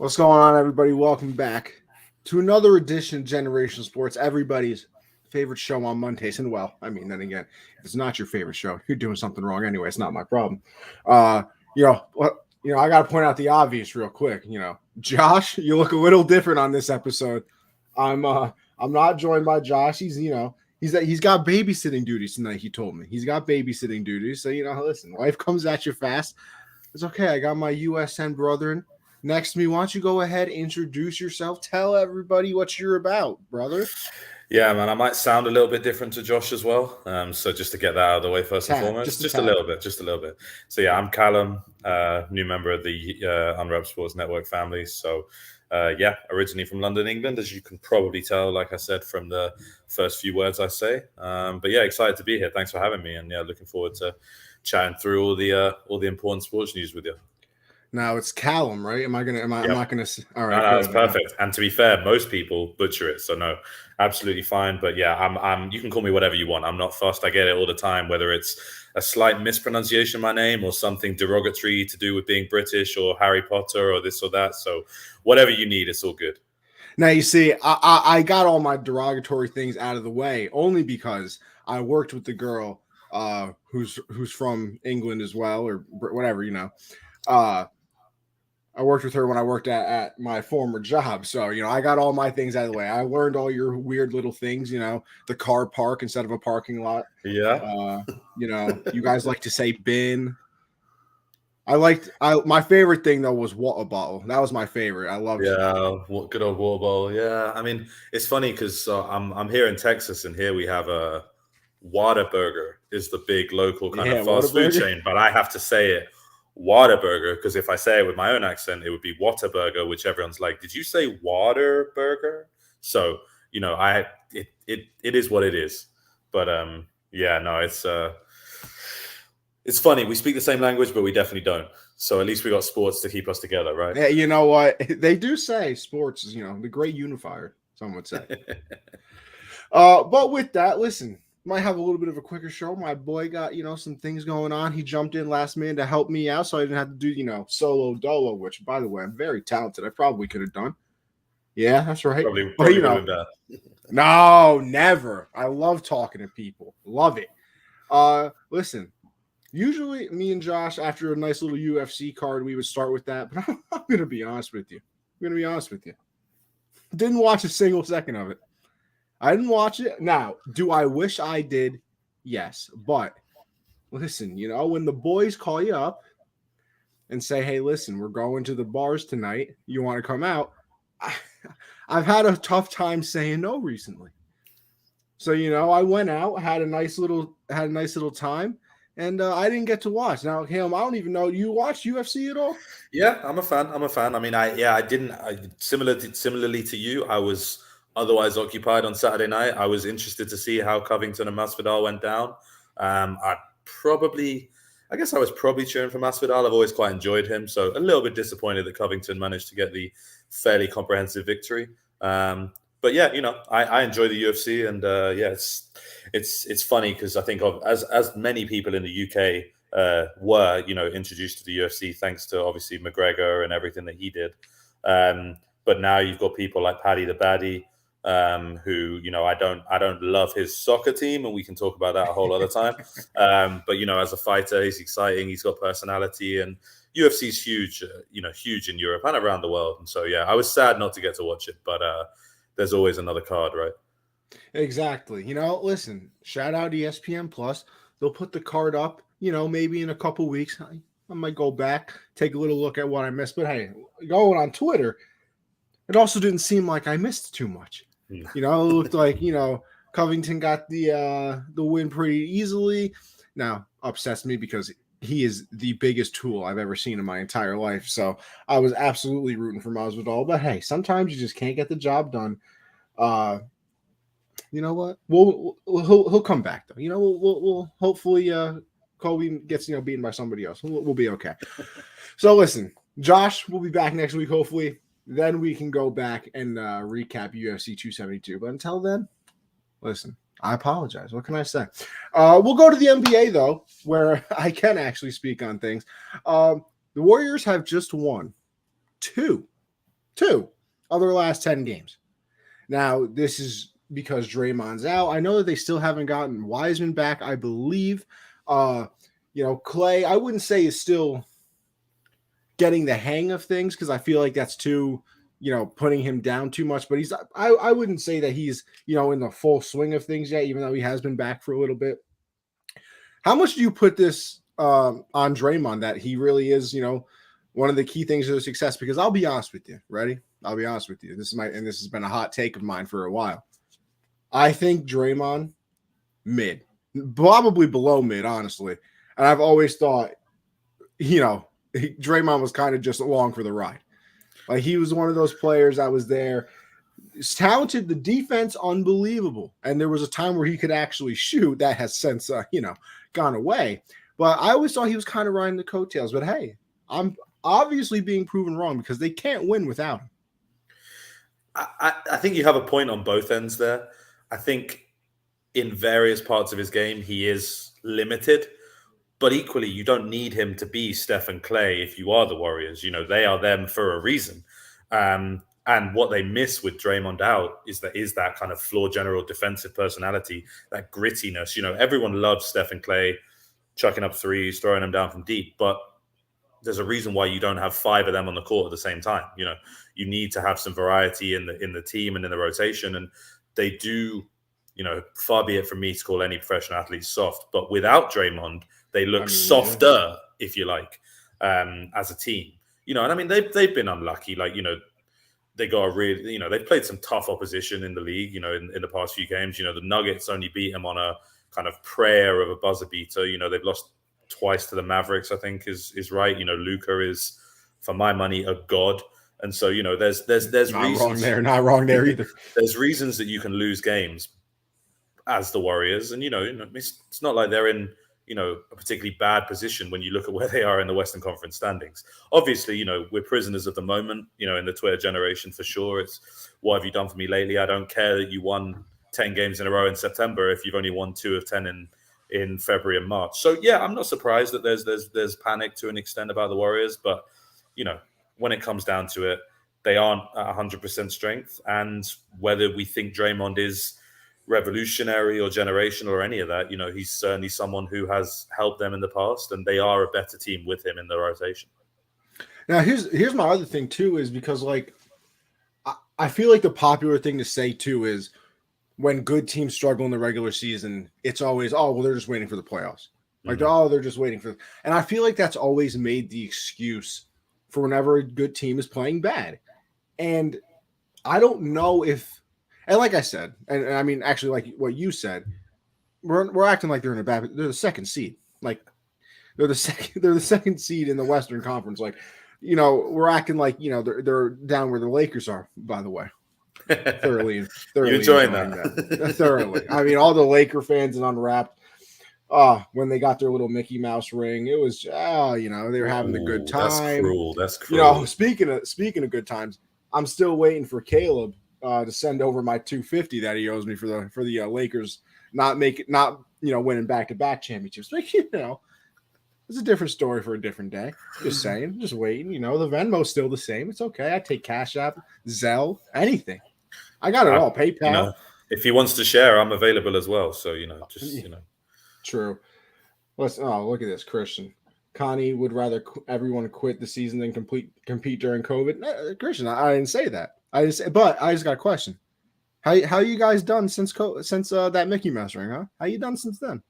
What's going on, everybody? Welcome back to another edition of Generation Sports, everybody's favorite show on Mondays. And well, I mean, then again, if it's not your favorite show, you're doing something wrong anyway. It's not my problem. Uh, I got to point out the obvious real quick. Josh, you look a little different on this episode. I'm not joined by Josh. He's got babysitting duties tonight. He told me he's got babysitting duties. So listen, life comes at you fast. It's okay. I got my USN brethren next to me. Why don't you go ahead, introduce yourself, tell everybody what you're about, brother. Yeah, man, I might sound a little bit different to Josh as well. So just to get that out of the way first and foremost, just a little bit. So yeah, I'm Callum, new member of the Unwrapped Sports Network family. So originally from London, England, as you can probably tell, like I said, from the first few words I say. But yeah, excited to be here. Thanks for having me. And yeah, looking forward to chatting through all the important sports news with you. Now it's Callum, right? I'm not gonna. All right, no, that's perfect. And to be fair, most people butcher it, so no, absolutely fine. But yeah, I'm. You can call me whatever you want. I'm not fussed. I get it all the time, whether it's a slight mispronunciation of my name or something derogatory to do with being British or Harry Potter or this or that. So whatever you need, it's all good. Now you see, I got all my derogatory things out of the way only because I worked with the girl who's from England as well, or whatever, I worked with her when I worked at my former job. So, I got all my things out of the way. I learned all your weird little things, the car park instead of a parking lot. Yeah. You guys like to say bin. My favorite thing, though, was water bottle. That was my favorite. I loved it. Yeah, good old water bottle. Yeah. I mean, it's funny because I'm here in Texas and here we have a Whataburger is the big local kind of fast food chain. But I have to say it. Whataburger, because if I say it with my own accent, it would be Whataburger, which everyone's like, did you say Waterburger? So, it is what it is. But it's funny. We speak the same language, but we definitely don't. So at least we got sports to keep us together, right? Yeah, you know what? They do say sports is, the great unifier, some would say. But with that, listen, might have a little bit of a quicker show. My boy got, some things going on. He jumped in last minute to help me out, so I didn't have to do, solo dolo, which, by the way, I'm very talented. I probably could have done. Yeah, that's right. Probably no, never. I love talking to people. Love it. Listen, usually me and Josh, after a nice little UFC card, we would start with that. But I'm going to be honest with you. Didn't watch a single second of it. I didn't watch it. Now, do I wish I did? Yes. But listen, when the boys call you up and say, hey, listen, we're going to the bars tonight. You want to come out? I've had a tough time saying no recently. So, I went out, had a nice little time, and I didn't get to watch. Now, Callum, I don't even know. You watch UFC at all? Yeah, I'm a fan. I mean, I didn't. Similarly to you, I was otherwise occupied on Saturday night. I was interested to see how Covington and Masvidal went down. I was probably cheering for Masvidal. I've always quite enjoyed him, so a little bit disappointed that Covington managed to get the fairly comprehensive victory. But yeah, I enjoy the UFC, and it's funny because I think as many people in the UK were introduced to the UFC thanks to obviously McGregor and everything that he did. But now you've got people like Paddy the Baddy, who I don't love his soccer team, and we can talk about that a whole other time. But as a fighter, he's exciting. He's got personality, and UFC's huge in Europe and around the world. And so yeah, I was sad not to get to watch it, but there's always another card, right? Exactly. Listen, shout out ESPN Plus. They'll put the card up. Maybe in a couple weeks, I might go back, take a little look at what I missed. But hey, going on Twitter, it also didn't seem like I missed too much. It looked like, Covington got the win pretty easily. Now, upsets me because he is the biggest tool I've ever seen in my entire life. So I was absolutely rooting for Masvidal. But hey, sometimes you just can't get the job done. You know what? He'll come back though. We'll hopefully Kobe gets beaten by somebody else. We'll be okay. So listen, Josh, we'll be back next week hopefully. Then we can go back and recap UFC 272. But until then, listen, I apologize. What can I say? We'll go to the NBA, though, where I can actually speak on things. The Warriors have just won 2 2 of their last 10 games. Now, this is because Draymond's out. I know that they still haven't gotten Wiseman back, I believe. Clay, I wouldn't say is still getting the hang of things because I feel like that's too, putting him down too much. But I wouldn't say that he's, in the full swing of things yet, even though he has been back for a little bit. How much do you put this on Draymond that he really is, one of the key things of the success? Because I'll be honest with you. Ready? I'll be honest with you. This has been a hot take of mine for a while. I think Draymond mid, probably below mid, honestly. And I've always thought, Draymond was kind of just along for the ride. Like he was one of those players that was there. He's talented, the defense, unbelievable. And there was a time where he could actually shoot. That has since, gone away. But I always thought he was kind of riding the coattails. But hey, I'm obviously being proven wrong because they can't win without him. I think you have a point on both ends there. I think in various parts of his game, he is limited. But equally, you don't need him to be Steph and Clay if you are the Warriors. They are them for a reason. And what they miss with Draymond out is that kind of floor general defensive personality, that grittiness. Everyone loves Steph and Clay chucking up threes, throwing them down from deep. But there's a reason why you don't have 5 of them on the court at the same time. You need to have some variety in the team and in the rotation. And they do, far be it from me to call any professional athlete soft. But without Draymond, they look softer, if you like, as a team. And they've been unlucky. They got a really, they've played some tough opposition in the league, in the past few games. The Nuggets only beat them on a kind of prayer of a buzzer beater. They've lost twice to the Mavericks, I think is right. Luka is, for my money, a god. And so, there's not reasons. Not wrong there either. There's reasons that you can lose games as the Warriors. And, it's not like they're in, a particularly bad position when you look at where they are in the Western Conference standings. Obviously, we're prisoners of the moment, in the Twitter generation for sure. It's, what have you done for me lately? I don't care that you won 10 games in a row in September if you've only won 2 of 10 in February and March. So, yeah, I'm not surprised that there's panic to an extent about the Warriors. But, when it comes down to it, they aren't at 100% strength. And whether we think Draymond is revolutionary or generational or any of that, he's certainly someone who has helped them in the past, and they are a better team with him in the rotation. Now, here's my other thing too, is because I feel like the popular thing to say too is when good teams struggle in the regular season, it's always, they're just waiting for the playoffs. They're just waiting for, and I feel like that's always made the excuse for whenever a good team is playing bad. And I don't know if, and like I said, and I mean, actually, like what you said, we're acting like they're they're the second seed. Like they're the second seed in the Western Conference. Like, we're acting like, they're down where the Lakers are, by the way. Thoroughly You're enjoying that. Thoroughly. I mean, all the Laker fans and Unwrapped, when they got their little Mickey Mouse ring, it was, they were having a good time. That's cruel. Speaking of good times, I'm still waiting for Caleb to send over my $250 that he owes me for the Lakers not winning back-to-back championships. But it's a different story for a different day. Just saying, just waiting. The Venmo's still the same. It's okay. I take Cash App, Zelle, anything. I got it all. PayPal. If he wants to share, I'm available as well. So True. Look at this, Christian. Connie would rather everyone quit the season than compete during COVID. Christian, I didn't say that. But I just got a question. How you guys done since that Mickey Mouse ring, huh? How you done since then?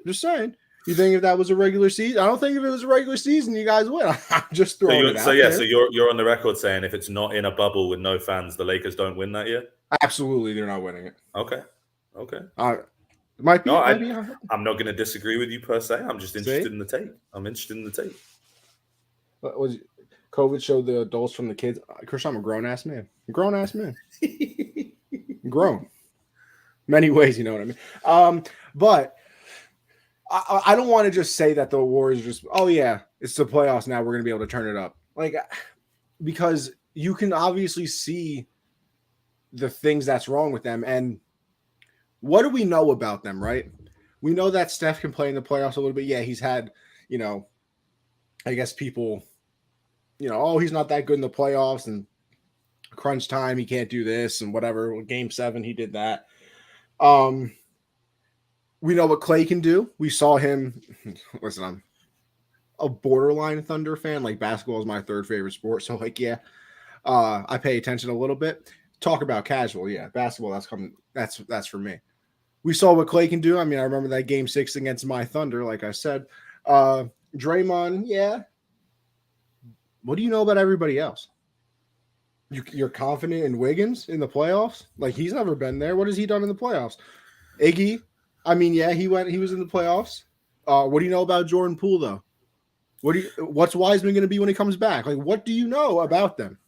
Just saying. You think if that was a regular season? I don't think if it was a regular season, you guys win. I'm just throwing it out there. So you're on the record saying if it's not in a bubble with no fans, the Lakers don't win that year? Absolutely, they're not winning it. Okay. It might be. No, I'm not going to disagree with you per se. I'm just interested in the tape. I'm interested in the tape. What was it? COVID showed the adults from the kids. Chris, I'm a grown-ass man. Grown. Many ways, you know what I mean? But I don't want to just say that the Warriors just, it's the playoffs now, we're going to be able to turn it up. Because you can obviously see the things that's wrong with them. And what do we know about them, right? We know that Steph can play in the playoffs a little bit. Yeah, he's had, I guess people, oh, he's not that good in the playoffs and crunch time, he can't do this and whatever. Game 7, he did that. We know what Clay can do. We saw him. Listen, I'm a borderline Thunder fan. Like, basketball is my 3rd favorite sport. So, like, yeah, I pay attention a little bit. Talk about casual. Yeah, basketball, that's for me. We saw what Clay can do. I mean, I remember that game 6 against my Thunder, like I said. Draymond, yeah. What do you know about everybody else? You're confident in Wiggins in the playoffs? Like, he's never been there. What has he done in the playoffs? Iggy, I mean, yeah, he was in the playoffs. What do you know about Jordan Poole, though? What's Wiseman going to be when he comes back? Like, what do you know about them?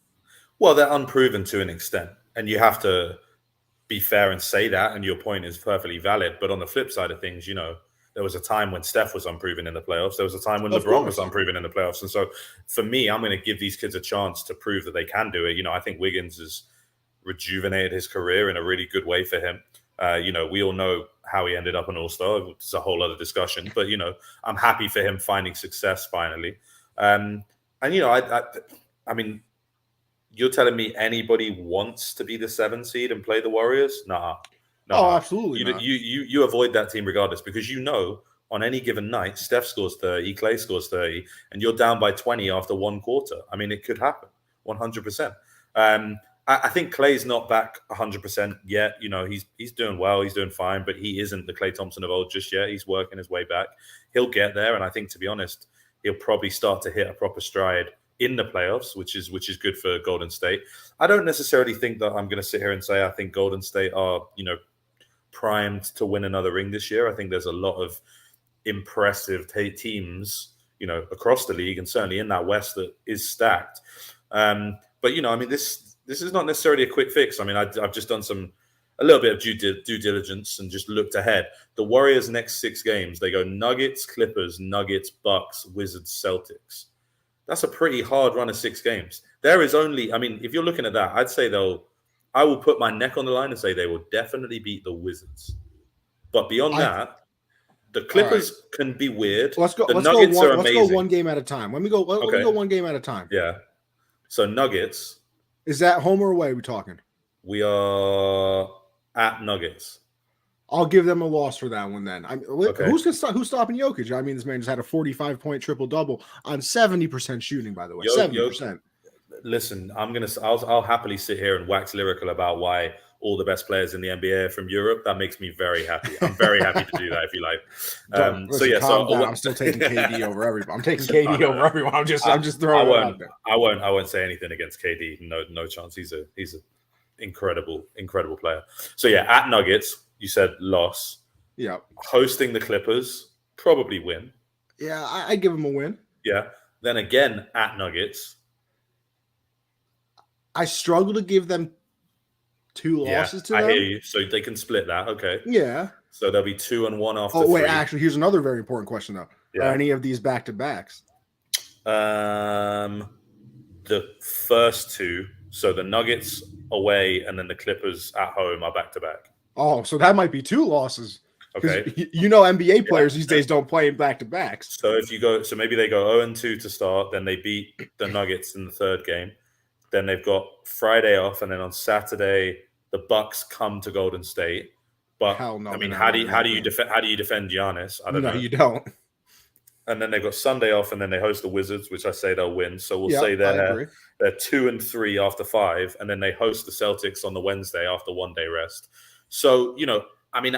Well, they're unproven to an extent, and you have to be fair and say that, and your point is perfectly valid. But on the flip side of things, there was a time when Steph was unproven in the playoffs. There was a time when LeBron was unproven in the playoffs. And so for me, I'm going to give these kids a chance to prove that they can do it. I think Wiggins has rejuvenated his career in a really good way for him. We all know how he ended up an All-Star. It's a whole other discussion. But, I'm happy for him finding success finally. I mean, you're telling me anybody wants to be the 7 seed and play the Warriors? Nah. No, oh, absolutely not. You avoid that team regardless, because on any given night, Steph scores 30, Clay scores 30, and you're down by 20 after 1 quarter. I mean, it could happen 100%. I think Clay's not back 100% yet. He's doing well, he's doing fine, but he isn't the Klay Thompson of old just yet. He's working his way back. He'll get there, and I think, to be honest, he'll probably start to hit a proper stride in the playoffs, which is good for Golden State. I don't necessarily think that I'm going to sit here and say I think Golden State are, primed to win another ring this year. I think there's a lot of impressive teams, across the league, and certainly in that West that is stacked. But this is not necessarily a quick fix. I mean, I've just done a little bit of due diligence and just looked ahead. The Warriors' next 6 games, they go Nuggets, Clippers, Nuggets, Bucks, Wizards, Celtics. That's a pretty hard run of 6 games. There is only, I mean, if you're looking at that, I'd say I will put my neck on the line and say they will definitely beat the Wizards. But beyond that, the Clippers can be weird. Let's go. The Nuggets are amazing. Let's go one game at a time. Let me go 1 game at a time. Yeah. So Nuggets. Is that home or away? We're talking. We are at Nuggets. I'll give them a loss for that one then. Who's stopping Jokic? I mean, this man just had a 45-point triple-double on 70% shooting, by the way. 70%. Listen, I'll happily sit here and wax lyrical about why all the best players in the NBA are from Europe. That makes me very happy. I'm very happy to do that if you like. I'm still taking KD over everyone. I'm taking KD over everyone. I'm just throwing it out there. I won't say anything against KD. No chance. He's an incredible player. So yeah, at Nuggets, you said loss. Yeah. Hosting the Clippers, probably win. Yeah, I give them a win. Yeah. Then again at Nuggets. I struggle to give them 2 losses to them. I hear you. So they can split that. Okay. Yeah. So they'll be 2-1 after. Oh, wait, 3. Actually, here's another very important question, though. Yeah. Are any of these back-to-backs? The first 2. So the Nuggets away and then the Clippers at home are back-to-back. Oh, so that might be 2 losses. Okay. NBA players these days don't play in back-to-backs. So maybe they go 0-2 to start, then they beat the Nuggets in the 3rd game. Then they've got Friday off, and then on Saturday the Bucks come to Golden State. But hell no, I mean, how do you defend Giannis? I don't know. No, you don't. And then they've got Sunday off, and then they host the Wizards, which I say they'll win. So we'll say they're 2-3 after 5, and then they host the Celtics on the Wednesday after 1 day rest. So I mean,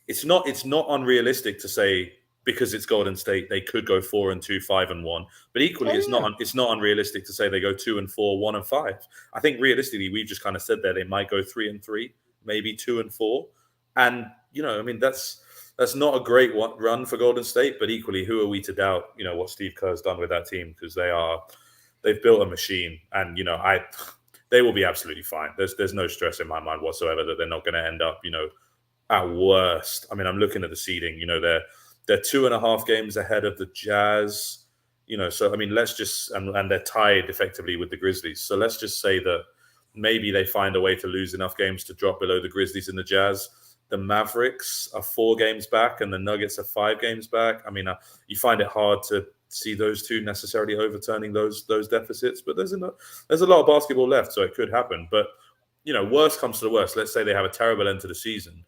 it's not unrealistic to say, because it's Golden State, they could go 4-2, 5-1. But equally, it's not unrealistic to say they go 2-4, 1-5. I think realistically, we've just kind of said there they might go 3-3, maybe 2-4. And I mean, that's not a great run for Golden State. But equally, who are we to doubt what Steve Kerr's done with that team? Because they've built a machine, and they will be absolutely fine. There's no stress in my mind whatsoever that they're not going to end up at worst. I mean, I'm looking at the seeding. They're 2.5 games ahead of the Jazz, so I mean, and they're tied effectively with the Grizzlies. So let's just say that maybe they find a way to lose enough games to drop below the Grizzlies and the Jazz. The Mavericks are 4 games back and the Nuggets are 5 games back. I mean, you find it hard to see those two necessarily overturning those deficits. But there's a lot of basketball left, so it could happen. But worst comes to the worst. Let's say they have a terrible end to the season.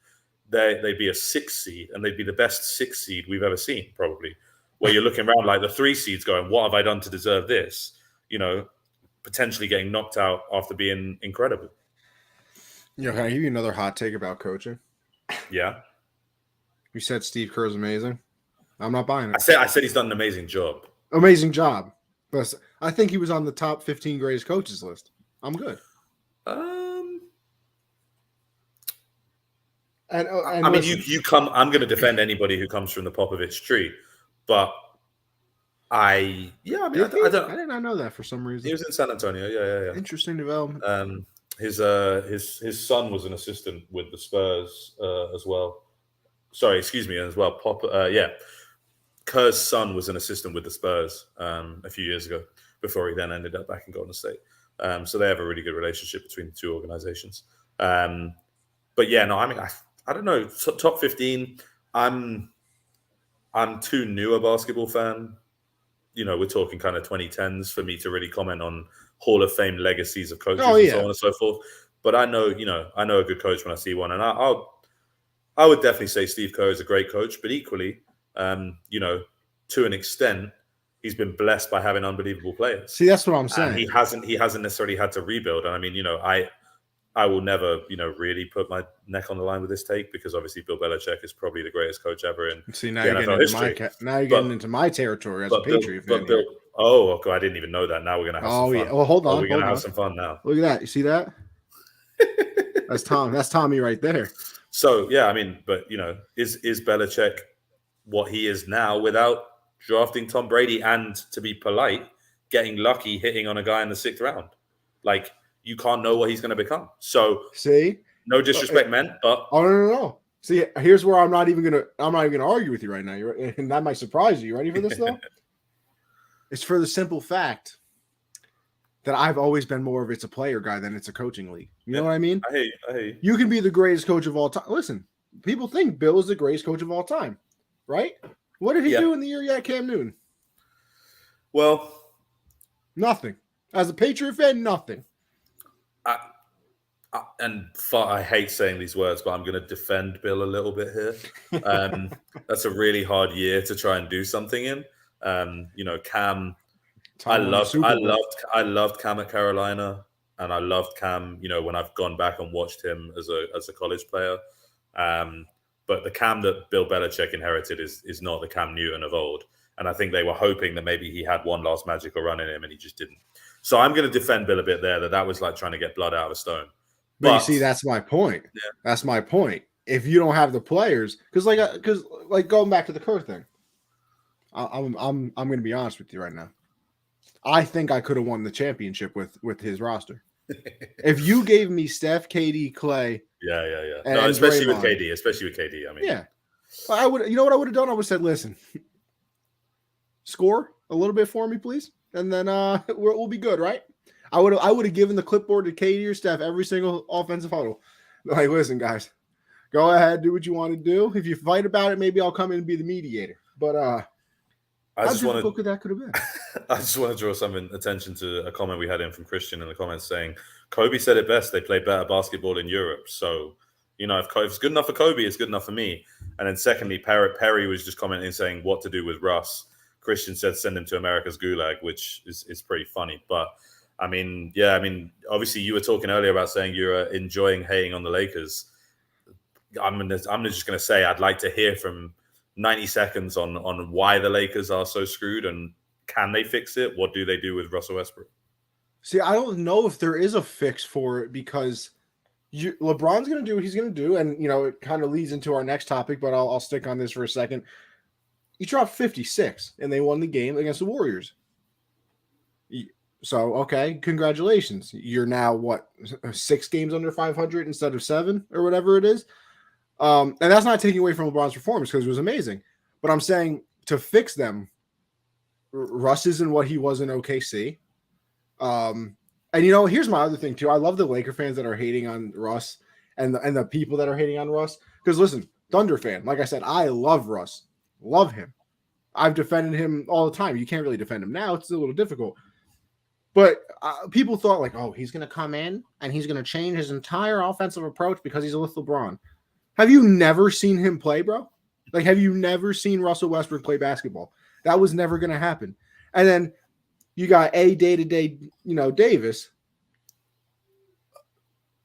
They'd be a 6th seed, and they'd be the best 6th seed we've ever seen, probably. Where you're looking around like the 3 seeds going, what have I done to deserve this? Potentially getting knocked out after being incredible. Can I give you another hot take about coaching? Yeah. You said Steve Kerr's amazing. I'm not buying it. I said he's done an amazing job. Amazing job. But I think he was on the top 15 greatest coaches list. I'm good. I mean, you come. I'm going to defend anybody who comes from the Popovich tree, but I did not know that for some reason. He was in San Antonio. Yeah. Interesting development. His son was an assistant with the Spurs as well. Sorry, excuse me, as well. Kerr's son was an assistant with the Spurs a few years ago before he then ended up back in Golden State. So they have a really good relationship between the two organizations. But yeah, no, I mean, I don't know. Top 15. I'm too new a basketball fan. We're talking kind of 2010s for me to really comment on Hall of Fame legacies of coaches and so on and so forth. But I know a good coach when I see one, and I would definitely say Steve Kerr is a great coach. But equally, to an extent, he's been blessed by having unbelievable players. See, that's what I'm saying. And he hasn't necessarily had to rebuild. And I mean, I will never, really put my neck on the line with this take, because obviously Bill Belichick is probably the greatest coach ever in See, now you're getting into my territory as a Patriot fan. God, I didn't even know that. Now we're gonna have some fun. Yeah. Well, hold on. We're gonna have some fun now. Look at that. You see that? That's Tom. That's Tommy right there. So yeah, I mean, but is Belichick what he is now without drafting Tom Brady and, to be polite, getting lucky hitting on a guy in the 6th round? Like, you can't know what he's going to become. So see, no disrespect meant, but no. See, here's where I'm not even gonna argue with you right now. And that might surprise you. You ready for this though? It's for the simple fact that I've always been more of it's a player guy than it's a coaching league. You know what I mean? I hate you. You can be the greatest coach of all time. Listen, people think Bill is the greatest coach of all time, right? What did he do in the year he had Cam Newton? Well, nothing. As a Patriot fan, nothing. I hate saying these words, but I'm going to defend Bill a little bit here. That's a really hard year to try and do something in. Cam. I loved Cam at Carolina, and I loved Cam. When I've gone back and watched him as a college player. But the Cam that Bill Belichick inherited is not the Cam Newton of old. And I think they were hoping that maybe he had one last magical run in him, and he just didn't. So I'm going to defend Bill a bit there. That was like trying to get blood out of a stone. But you see, that's my point. Yeah. That's my point. If you don't have the players, because going back to the Kerr thing, I'm going to be honest with you right now. I think I could have won the championship with his roster. If you gave me Steph, KD, Clay, no, especially with KD. I mean, yeah, I would. You know what I would have done? I would have said, "Listen, score a little bit for me, please, and then we'll be good, right?" I would have given the clipboard to KD or Steph every single offensive huddle. Like, listen, guys, go ahead, do what you want to do. If you fight about it, maybe I'll come in and be the mediator. But how difficult could that have been? I just want to draw some attention to a comment we had in from Christian in the comments saying, Kobe said it best, they play better basketball in Europe. So, if it's good enough for Kobe, it's good enough for me. And then secondly, Perry was just commenting saying what to do with Russ. Christian said send him to America's Gulag, which is pretty funny. But, obviously you were talking earlier about saying you're enjoying hating on the Lakers. I'm just going to say I'd like to hear from 90 seconds on why the Lakers are so screwed and can they fix it? What do they do with Russell Westbrook? See, I don't know if there is a fix for it because LeBron's going to do what he's going to do. And, it kind of leads into our next topic, but I'll stick on this for a second. He dropped 56 and they won the game against the Warriors. So, okay, congratulations. You're now, 6 games under 500 instead of 7 or whatever it is. And that's not taking away from LeBron's performance because it was amazing. But I'm saying to fix them, Russ isn't what he was in OKC. And, here's my other thing, too. I love the Laker fans that are hating on Russ and the people that are hating on Russ. Because, listen, Thunder fan, like I said, I love Russ. Love him. I've defended him all the time. You can't really defend him now. It's a little difficult. But people thought like, oh, he's going to come in and he's going to change his entire offensive approach because he's with LeBron. Have you never seen him play, bro? Like, have you never seen Russell Westbrook play basketball? That was never going to happen. And then you got day-to-day, Davis.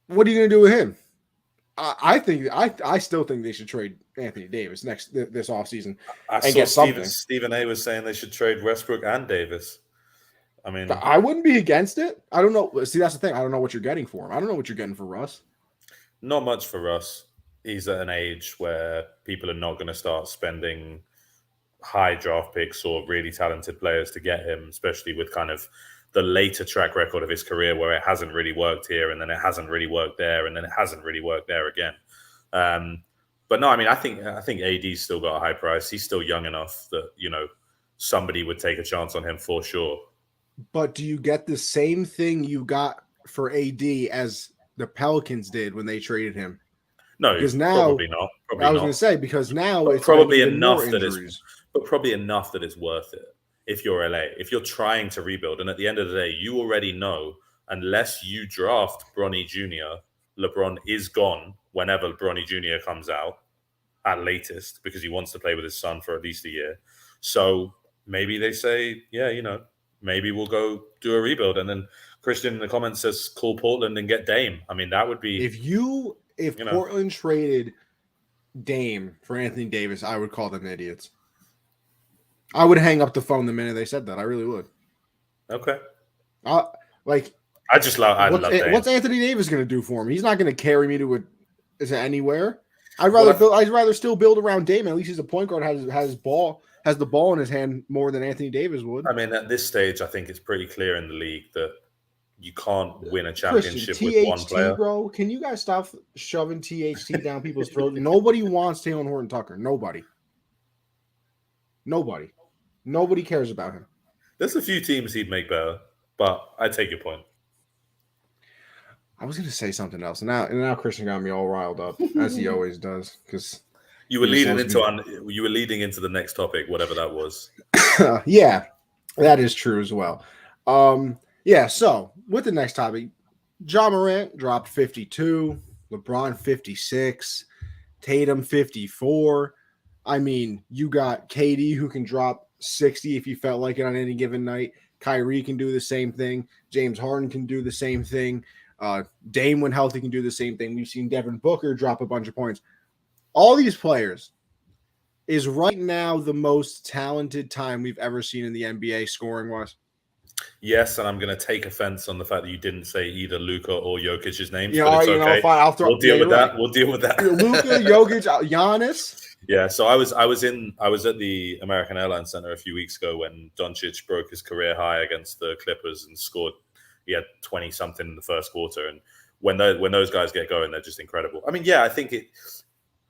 What are you going to do with him? I still think they should trade Anthony Davis this offseason and get something. Stephen A was saying they should trade Westbrook and Davis. I mean, I wouldn't be against it. I don't know. See, that's the thing. I don't know what you're getting for him. I don't know what you're getting for Russ. Not much for Russ. He's at an age where people are not going to start spending high draft picks or really talented players to get him, especially with kind of the later track record of his career where it hasn't really worked here and then it hasn't really worked there and then it hasn't really worked there again. But no, I mean, I think AD's still got a high price. He's still young enough that, somebody would take a chance on him for sure. But do you get the same thing you got for AD as the Pelicans did when they traded him? No, because now probably not. I was going to say because now but it's probably enough that it's worth it. If you're LA, if you're trying to rebuild, and at the end of the day, you already know unless you draft Bronny Jr., LeBron is gone whenever Bronny Jr. comes out at latest because he wants to play with his son for at least a year. So maybe they say, yeah, maybe we'll go do a rebuild. And then Christian in the comments says, call Portland and get Dame. I mean, that would be... If Portland traded Dame for Anthony Davis, I would call them idiots. I would hang up the phone the minute they said that. I really would. Okay. I love Dame. What's Anthony Davis going to do for him? He's not going to carry me to anywhere. I'd rather still build around Dame. At least he's a point guard, has the ball in his hand more than Anthony Davis would. I mean, at this stage, I think it's pretty clear in the league that you can't win a championship with one player. Bro, can you guys stop shoving THT down people's throats? Nobody wants Taylor Horton-Tucker. Nobody cares about him. There's a few teams he'd make better, but I take your point. I was going to say something else. Now Christian got me all riled up, as he always does, because you were leading into the next topic, whatever that was. Yeah, that is true as well. So with the next topic, Ja Morant dropped 52, LeBron 56, Tatum 54. I mean, you got KD who can drop 60 if you felt like it on any given night. Kyrie can do the same thing. James Harden can do the same thing. Dame, when healthy, can do the same thing. We've seen Devin Booker drop a bunch of points. All these players is right now the most talented time we've ever seen in the NBA scoring-wise. Yes, and I'm going to take offense on the fact that you didn't say either Luka or Jokic's names. Yeah, but it's okay. Fine. We'll deal with that. We'll deal with that. Luka, Jokic, Giannis. Yeah, so I was at the American Airlines Center a few weeks ago when Doncic broke his career high against the Clippers and scored. He had 20 something in the first quarter, and when those guys get going, they're just incredible. I mean, yeah, I think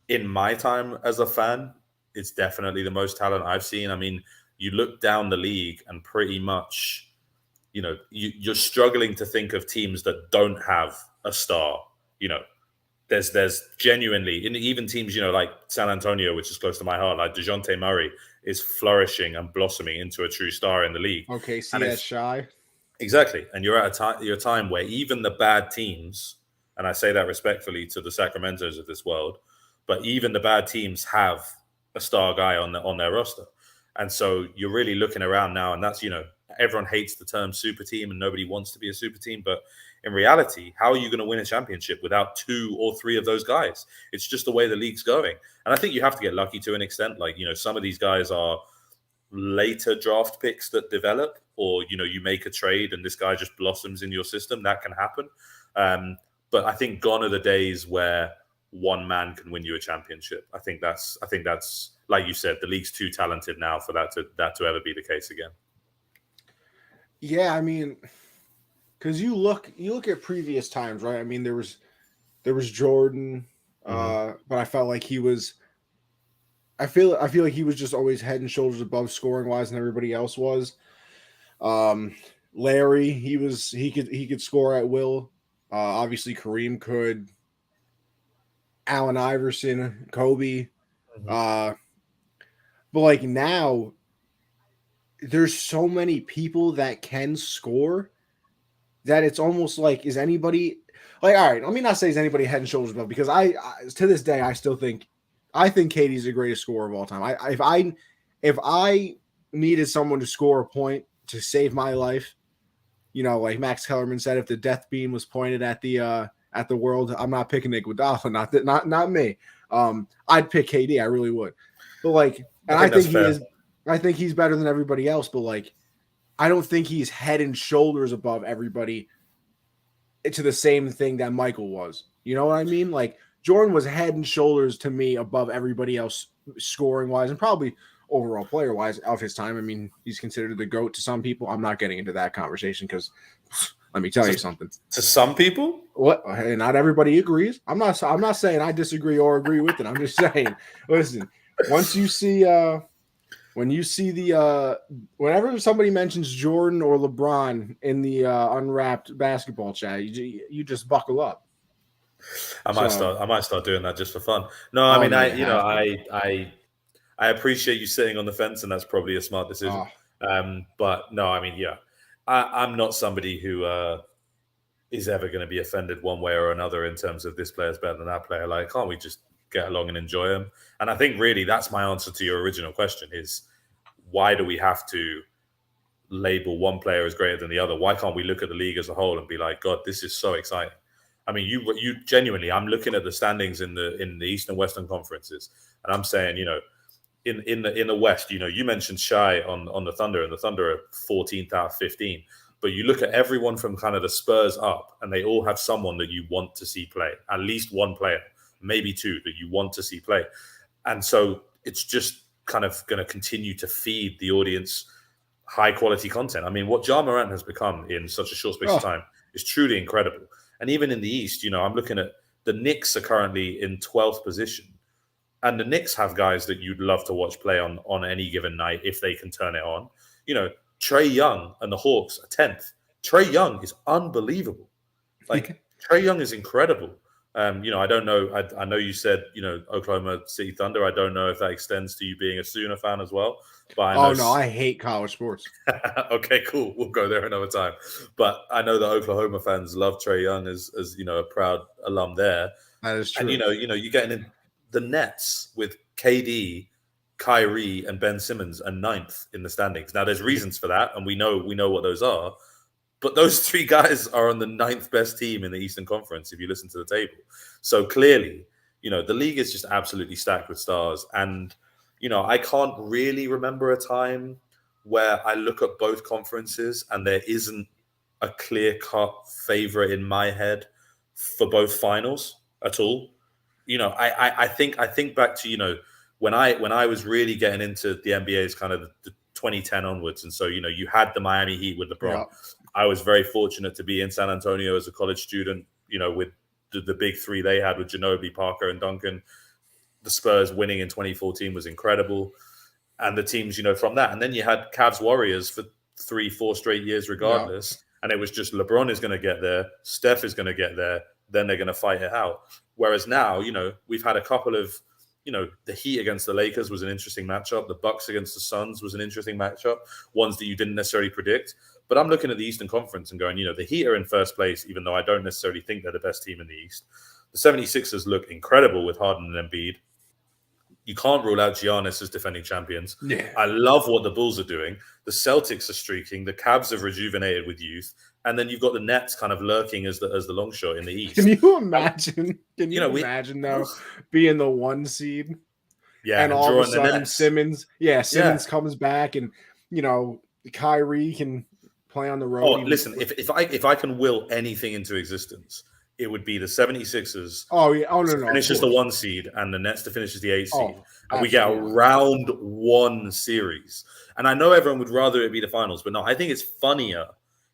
in my time as a fan, it's definitely the most talent I've seen. I mean, you look down the league and pretty much, you're struggling to think of teams that don't have a star. There's genuinely, in even teams, like San Antonio, which is close to my heart, like DeJounte Murray is flourishing and blossoming into a true star in the league. Okay, see that shy. Exactly. And you're at a time where even the bad teams, and I say that respectfully to the Sacramentos of this world, but even the bad teams have a star guy on their roster. And so you're really looking around now, and that's, everyone hates the term super team and nobody wants to be a super team. But in reality, how are you going to win a championship without 2 or 3 of those guys? It's just the way the league's going. And I think you have to get lucky to an extent. Like, some of these guys are later draft picks that develop, or, you make a trade and this guy just blossoms in your system. That can happen. But I think gone are the days where one man can win you a championship. I think that's like you said, the league's too talented now for that to ever be the case again. Yeah, I mean, because you look at previous times, right? I mean, there was Jordan, but I felt like he was. I feel like he was just always head and shoulders above scoring wise than everybody else was. Larry, he could score at will. Obviously, Kareem could. Allen Iverson, Kobe. But like now, there's so many people that can score that it's almost like, is anybody like, all right, let me not say is anybody head and shoulders above, because I to this day I still think KD's the greatest scorer of all time. If I needed someone to score a point to save my life, like Max Kellerman said, if the death beam was pointed at the world, I'm not picking Iguodala, not me. I'd pick KD, I really would. But like, and I think he is. I think he's better than everybody else, but like, I don't think he's head and shoulders above everybody to the same thing that Michael was. You know what I mean? Like, Jordan was head and shoulders to me above everybody else, scoring wise and probably overall player wise of his time. I mean, he's considered the GOAT to some people. I'm not getting into that conversation because let me tell you something. To some people, what? Hey, not everybody agrees. I'm not saying I disagree or agree with it. I'm just saying, listen, once you see whenever somebody mentions Jordan or LeBron in the unwrapped basketball chat, you just buckle up. I might start doing that just for fun. No, I mean, I appreciate you sitting on the fence, and that's probably a smart decision. But no, I mean, yeah, I'm not somebody who is ever going to be offended one way or another in terms of this player's better than that player. Like, can't we just get along and enjoy them? And I think really that's my answer to your original question is, why do we have to label one player as greater than the other? Why can't we look at the league as a whole and be like, God, this is so exciting? I mean, you genuinely, I'm looking at the standings in the Eastern and Western conferences, and I'm saying, in the West, you mentioned Shai on the Thunder, and the Thunder are 14th out of 15. But you look at everyone from kind of the Spurs up, and they all have someone that you want to see play, at least one player, maybe two that you want to see play. And so it's just kind of going to continue to feed the audience high quality content. I mean, what Ja Morant has become in such a short space of time is truly incredible. And even in the East, I'm looking at the Knicks are currently in 12th position. And the Knicks have guys that you'd love to watch play on any given night if they can turn it on. Trae Young and the Hawks are 10th. Trae Young is unbelievable. Like, Trae Young is incredible. I don't know. I know you said, Oklahoma City Thunder. I don't know if that extends to you being a Sooner fan as well. But I hate college sports. Okay, cool. We'll go there another time. But I know that Oklahoma fans love Trae Young as a proud alum there. That is true. And you're getting in the Nets with KD, Kyrie, and Ben Simmons are 9th in the standings. Now, there's reasons for that, and we know what those are. But those three guys are on the 9th best team in the Eastern Conference, if you listen to the table. So clearly, the league is just absolutely stacked with stars. And, I can't really remember a time where I look at both conferences and there isn't a clear-cut favorite in my head for both finals at all. I think back to, when I was really getting into the NBA's kind of the 2010 onwards. And so, you had the Miami Heat with LeBron. Yeah. I was very fortunate to be in San Antonio as a college student, with the big three they had with Ginobili, Parker, and Duncan. The Spurs winning in 2014 was incredible. And the teams, from that. And then you had Cavs Warriors for 3-4 straight years regardless. Yeah. And it was just LeBron is going to get there. Steph is going to get there. Then they're going to fight it out. Whereas now, we've had a couple of, the Heat against the Lakers was an interesting matchup. The Bucks against the Suns was an interesting matchup. Ones that you didn't necessarily predict. But I'm looking at the Eastern Conference and going, the Heat are in first place, even though I don't necessarily think they're the best team in the East. The 76ers look incredible with Harden and Embiid. You can't rule out Giannis as defending champions. Yeah. I love what the Bulls are doing. The Celtics are streaking. The Cavs have rejuvenated with youth. And then you've got the Nets kind of lurking as the long shot in the East. Can you imagine? Imagine though being the 1 seed? Yeah, and all of a sudden Simmons comes back, and Kyrie can play on the road. Oh, listen, if I can will anything into existence, it would be the 76ers. Oh yeah, no, finish as the 1 seed, and the Nets to finish as the 8 seed, and we get a round 1 series. And I know everyone would rather it be the finals, but no, I think it's funnier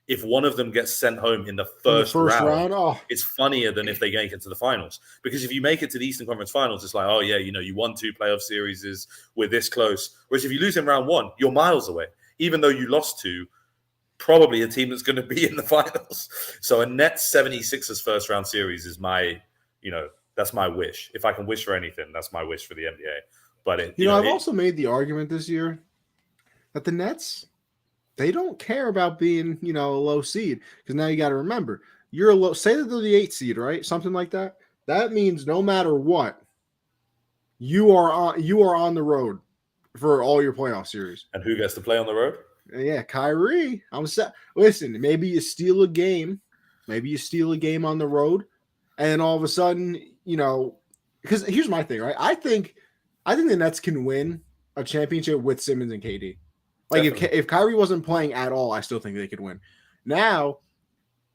if one of them gets sent home in the first round. It's funnier than if they make it to the finals. Because if you make it to the Eastern Conference Finals, it's like, you won 2 playoff series, we're this close. Whereas if you lose in round 1, you're miles away, even though you lost to probably a team that's going to be in the finals. So a Nets 76ers first round series is my, that's my wish. If I can wish for anything, that's my wish for the NBA. But I've also made the argument this year that the Nets they don't care about being, a low seed, because now you got to remember, you're a low. Say that they're the 8th seed, right? Something like that. That means no matter what, you are on the road for all your playoff series. And who gets to play on the road? Yeah, Kyrie. I'm set. Listen, maybe you steal a game. Maybe you steal a game on the road, and then all of a sudden, because here's my thing, right? I think the Nets can win a championship with Simmons and KD. Like if Kyrie wasn't playing at all, I still think they could win. Now,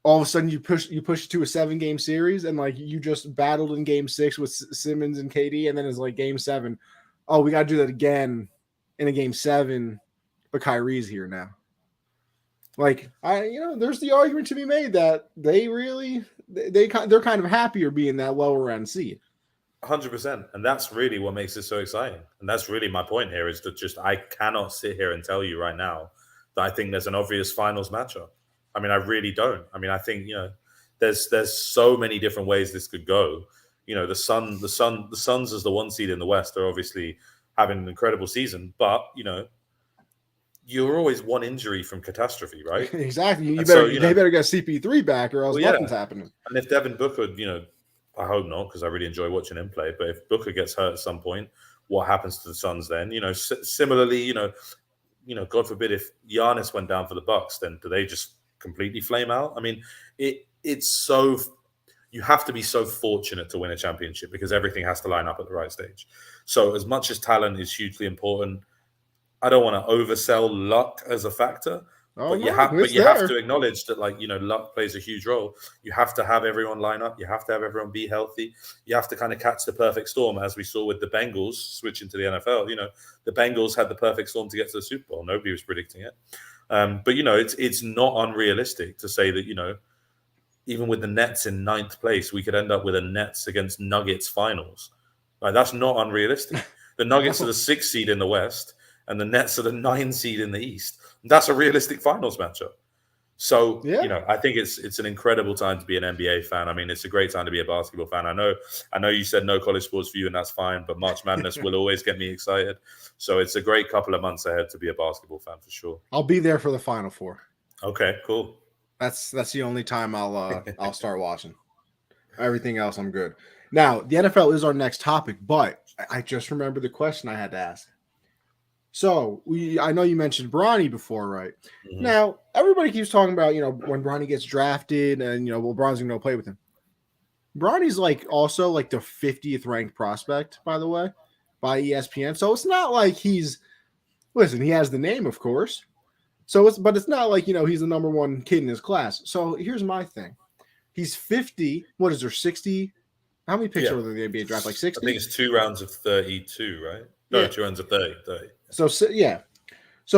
all of a sudden, you push it to a 7-game series, and like you just battled in Game 6 with Simmons and KD, and then it's like Game 7. Oh, we got to do that again in a Game 7, but Kyrie's here now. Like there's the argument to be made that they're kind of happier being that lower end seed. 100%, and that's really what makes it so exciting. And that's really my point here, is that I cannot sit here and tell you right now that I think there's an obvious finals matchup. I mean, I really don't. I mean, I think there's so many different ways this could go. The Suns as the 1 seed in the West are obviously having an incredible season, but you're always one injury from catastrophe, right? Exactly. They better get CP3 back, or else nothing's happening. And if Devin Booker, I hope not, because I really enjoy watching him play. But if Booker gets hurt at some point, what happens to the Suns then? Similarly, God forbid if Giannis went down for the Bucks, then do they just completely flame out? I mean, it's so you have to be so fortunate to win a championship, because everything has to line up at the right stage. So as much as talent is hugely important, I don't want to oversell luck as a factor. But you have to acknowledge that, luck plays a huge role. You have to have everyone line up. You have to have everyone be healthy. You have to kind of catch the perfect storm, as we saw with the Bengals switching to the NFL. The Bengals had the perfect storm to get to the Super Bowl. Nobody was predicting it. But it's not unrealistic to say that, even with the Nets in 9th place, we could end up with a Nets against Nuggets finals. That's not unrealistic. The Nuggets are the 6th seed in the West, and the Nets are the 9th seed in the East. That's a realistic finals matchup. So, I think it's an incredible time to be an NBA fan. I mean, it's a great time to be a basketball fan. I know you said no college sports for you, and that's fine, but March Madness will always get me excited. So it's a great couple of months ahead to be a basketball fan for sure. I'll be there for the Final Four. Okay, cool. That's the only time I'll start watching. Everything else, I'm good. Now, the NFL is our next topic, but I just remembered the question I had to ask. So I know you mentioned Bronny before, right? Mm-hmm. Now, everybody keeps talking about, when Bronny gets drafted and, LeBron's going to play with him. Bronny's also the 50th ranked prospect, by the way, by ESPN. So it's not like he has the name, of course. But it's not like, he's the number 1 kid in his class. So here's my thing. He's 50. What is there, 60? How many picks are there in the NBA draft? 60? I think it's 2 rounds of 32, right? No, 2 rounds of 30. So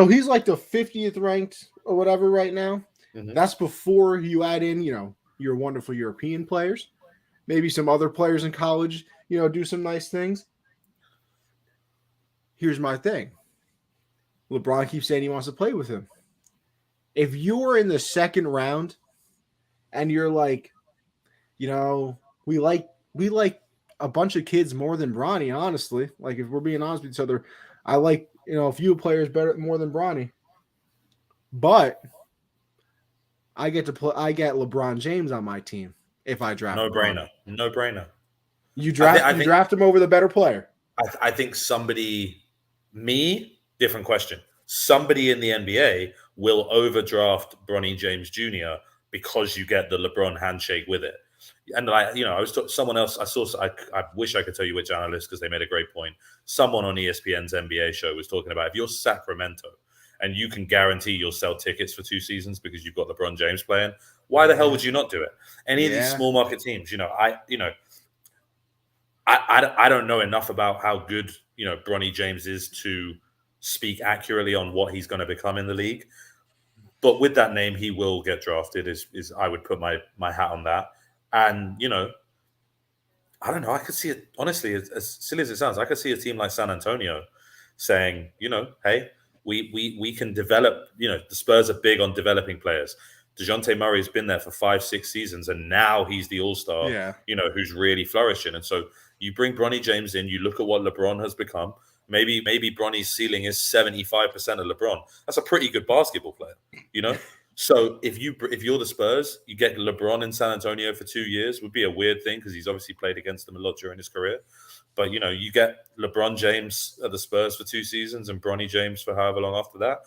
he's the 50th ranked or whatever right now. Mm-hmm. That's before you add in, your wonderful European players, maybe some other players in college, do some nice things. Here's my thing. LeBron keeps saying he wants to play with him. If you were in the 2nd round and you're we like a bunch of kids more than Bronny, honestly. If we're being honest with each other, I like, a few players more than Bronny. But I get LeBron James on my team if I draft him. No brainer. You draft him over the better player. I think different question. Somebody in the NBA will overdraft Bronny James Jr. because you get the LeBron handshake with it. And I was someone else. I wish I could tell you which analyst, because they made a great point. Someone on ESPN's NBA show was talking about, if you're Sacramento and you can guarantee you'll sell tickets for 2 seasons because you've got LeBron James playing, why the hell would you not do it? Any of these small market teams, I don't know enough about how good Bronny James is to speak accurately on what he's going to become in the league. But with that name, he will get drafted. Is I would put my hat on that. And, I don't know. I could see it, honestly, as silly as it sounds, I could see a team like San Antonio saying, hey, we can develop, the Spurs are big on developing players. DeJounte Murray's been there for 5-6 seasons, and now he's the all-star, who's really flourishing. And so you bring Bronny James in, you look at what LeBron has become. Maybe Bronny's ceiling is 75% of LeBron. That's a pretty good basketball player, you know? So if you're the Spurs, you get LeBron in San Antonio for 2 years, would be a weird thing because he's obviously played against them a lot during his career. But, you know, you get LeBron James at the Spurs for 2 seasons and Bronny James for however long after that.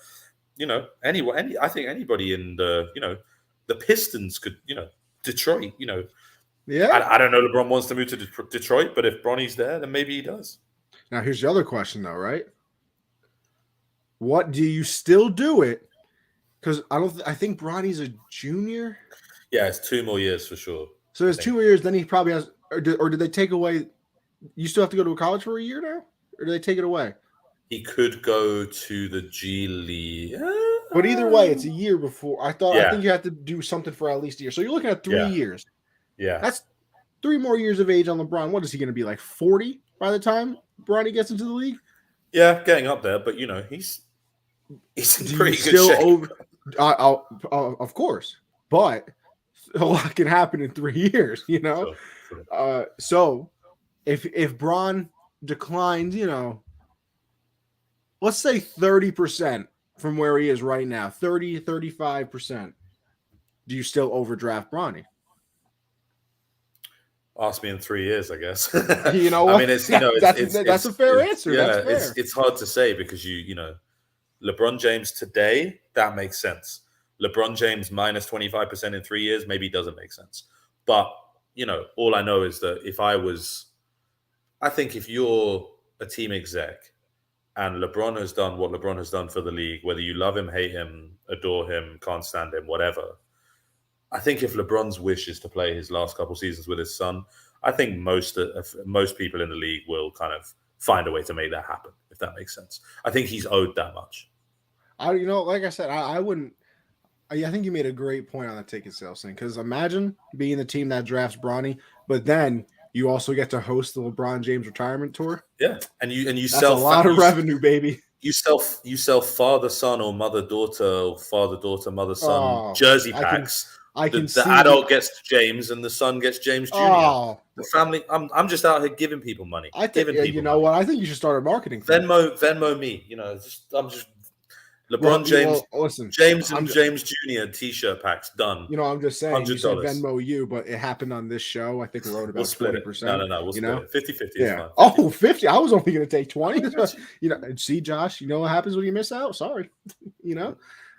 You know, I think anybody in the, you know, the Pistons could, you know, Detroit, you know. Yeah. I don't know LeBron wants to move to Detroit, but if Bronny's there, then maybe he does. Now, here's the other question, though, right? What do you still do it? Because I think Bronny's a junior. Yeah, it's 2 more years for sure. So there's 2 more years. Then he probably has, or did they take away? You still have to go to a college for a year now, or do they take it away? He could go to the G League. But either way, it's a year before. I Yeah. think you have to do something for at least a year. So you're looking at 3 years. Yeah. That's 3 more years of age on LeBron. What is he going to be, like 40 by the time Bronny gets into the league? Yeah, getting up there, but you know he's in pretty good still shape. Of course, but a lot can happen in 3 years. You know, Sure. So if Bron declines, you know, let's say 30% from where he is right now, 35%, do you still overdraft Bronny? Ask me in 3 years, I guess. You know what? I mean, it's you know, that's a fair answer. Yeah, that's fair. it's hard to say because you know, LeBron James today, that makes sense. LeBron James minus 25% in 3 years maybe doesn't make sense. But you know, all I know is that I think if you're a team exec and LeBron has done what LeBron has done for the league, whether you love him, hate him, adore him, can't stand him, whatever. I think if LeBron's wish is to play his last couple seasons with his son, I think most people in the league will kind of find a way to make that happen, if that makes sense. I think he's owed that much. You know, like I said, I wouldn't. I think you made a great point on the ticket sales thing because imagine being the team that drafts Bronny, but then you also get to host the LeBron James retirement tour. Yeah, and you that's sell a lot of revenue, baby. You sell father son or mother daughter or father daughter mother son jersey packs. The adult gets James and the son gets James Jr. The family. I'm just out here giving people money. I think you know what? I think you should start a marketing thing. Venmo me. You know, I'm just LeBron James. Listen, James and James Jr. T-shirt packs done. You know, I'm just saying. $100. You said Venmo you, but it happened on this show. I think we wrote about 20%. No. We'll split it. 50-50. Yeah. Oh, 50. I was only going to take 20. You know, see, Josh, you know what happens when you miss out? Sorry. You know,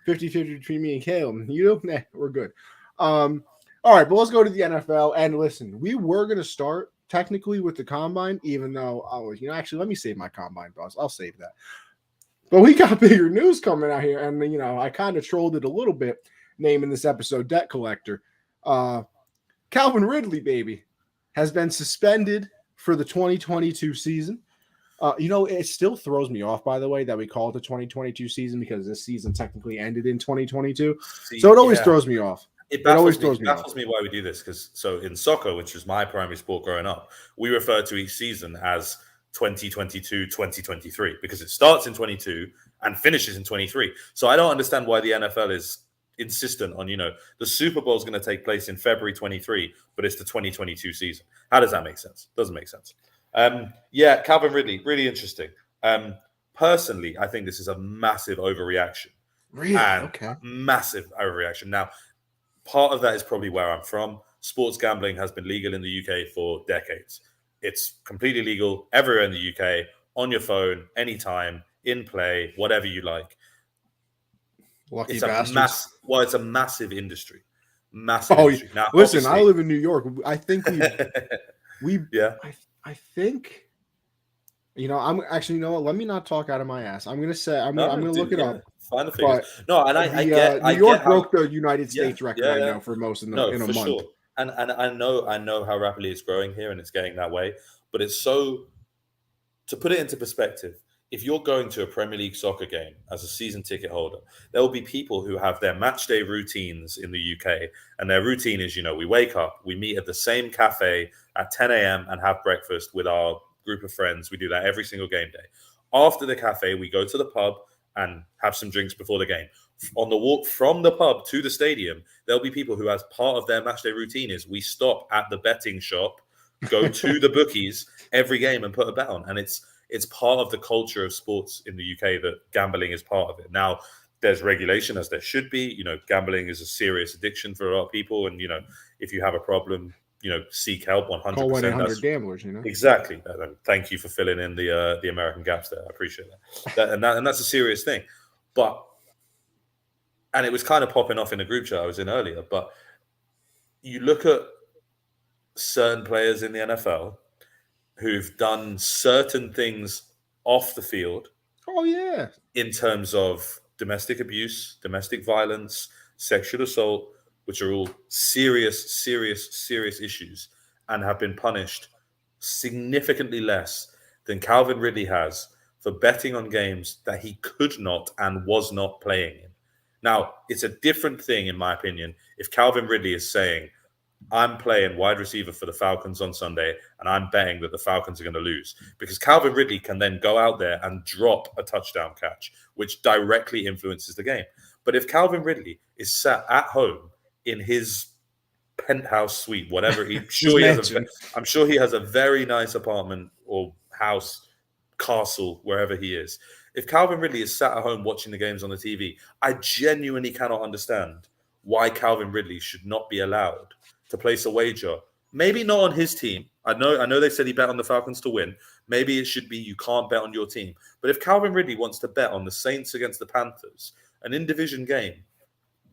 50-50 between me and Callum. You know, we're good. All right, but let's go to the NFL. And listen, we were going to start technically with the combine, even though you know, actually, let me save my combine, boss. I'll save that. But we got bigger news coming out here, and you know, I kind of trolled it a little bit, naming this episode "Debt Collector." Calvin Ridley, baby, has been suspended for the 2022 season. You know, it still throws me off, by the way, that we call it the 2022 season because this season technically ended in 2022. So it always throws me off. It baffles me why we do this because so in soccer, which was my primary sport growing up, we refer to each season as 2022, 2023 because it starts in 22 and finishes in 23. So I don't understand why the NFL is insistent on, you know, the Super Bowl is going to take place in February 23, but it's the 2022 season. How does that make sense? Doesn't make sense. Yeah, Calvin Ridley, really interesting. Personally, I think this is a massive overreaction. Really? Okay. Massive overreaction. Now, part of that is probably where I'm from. Sports gambling has been legal in the UK for decades. It's completely legal everywhere in the UK, on your phone, anytime, in play, whatever you like. Lucky bastards. It's a massive industry. Massive industry. Now, listen, I live in New York. I think I think, you know, I'm actually, you know what? Let me not talk out of my ass. I'm going to say, I'm going to look it up. Find the figures. No, and I get New York broke the United States record right now for most in a month. Sure. And I know how rapidly it's growing here and it's getting that way. But it's so, to put it into perspective, if you're going to a Premier League soccer game as a season ticket holder, there will be people who have their match day routines in the UK. And their routine is, you know, we wake up, we meet at the same cafe at 10 a.m. and have breakfast with our group of friends. We do that every single game day. After the cafe, we go to the pub and have some drinks before the game. On the walk from the pub to the stadium, there'll be people who, as part of their matchday routine, is we stop at the betting shop, go to the bookies every game and put a bet on. And it's it's part of the culture of sports in the UK that gambling is part of it. Now, there's regulation, as there should be. You know, gambling is a serious addiction for a lot of people, and you know, if you have a problem, you know, seek help 100%. Call 1-800 gamblers. You know, exactly. Thank you for filling in the American gaps there. I appreciate that. And that's a serious thing. And it was kind of popping off in a group chat I was in earlier. But you look at certain players in the NFL who've done certain things off the field. Oh yeah, in terms of domestic abuse, domestic violence, sexual assault, which are all serious issues, and have been punished significantly less than Calvin Ridley has for betting on games that he could not and was not playing in. Now, it's a different thing, in my opinion, if Calvin Ridley is saying, I'm playing wide receiver for the Falcons on Sunday, and I'm betting that the Falcons are going to lose. Because Calvin Ridley can then go out there and drop a touchdown catch, which directly influences the game. But if Calvin Ridley is sat at home in his penthouse suite, whatever, I'm sure he has a very nice apartment or house, castle, wherever he is. If Calvin Ridley is sat at home watching the games on the TV, I genuinely cannot understand why Calvin Ridley should not be allowed to place a wager. Maybe not on his team. I know they said he bet on the Falcons to win. Maybe it should be you can't bet on your team. But if Calvin Ridley wants to bet on the Saints against the Panthers, an in-division game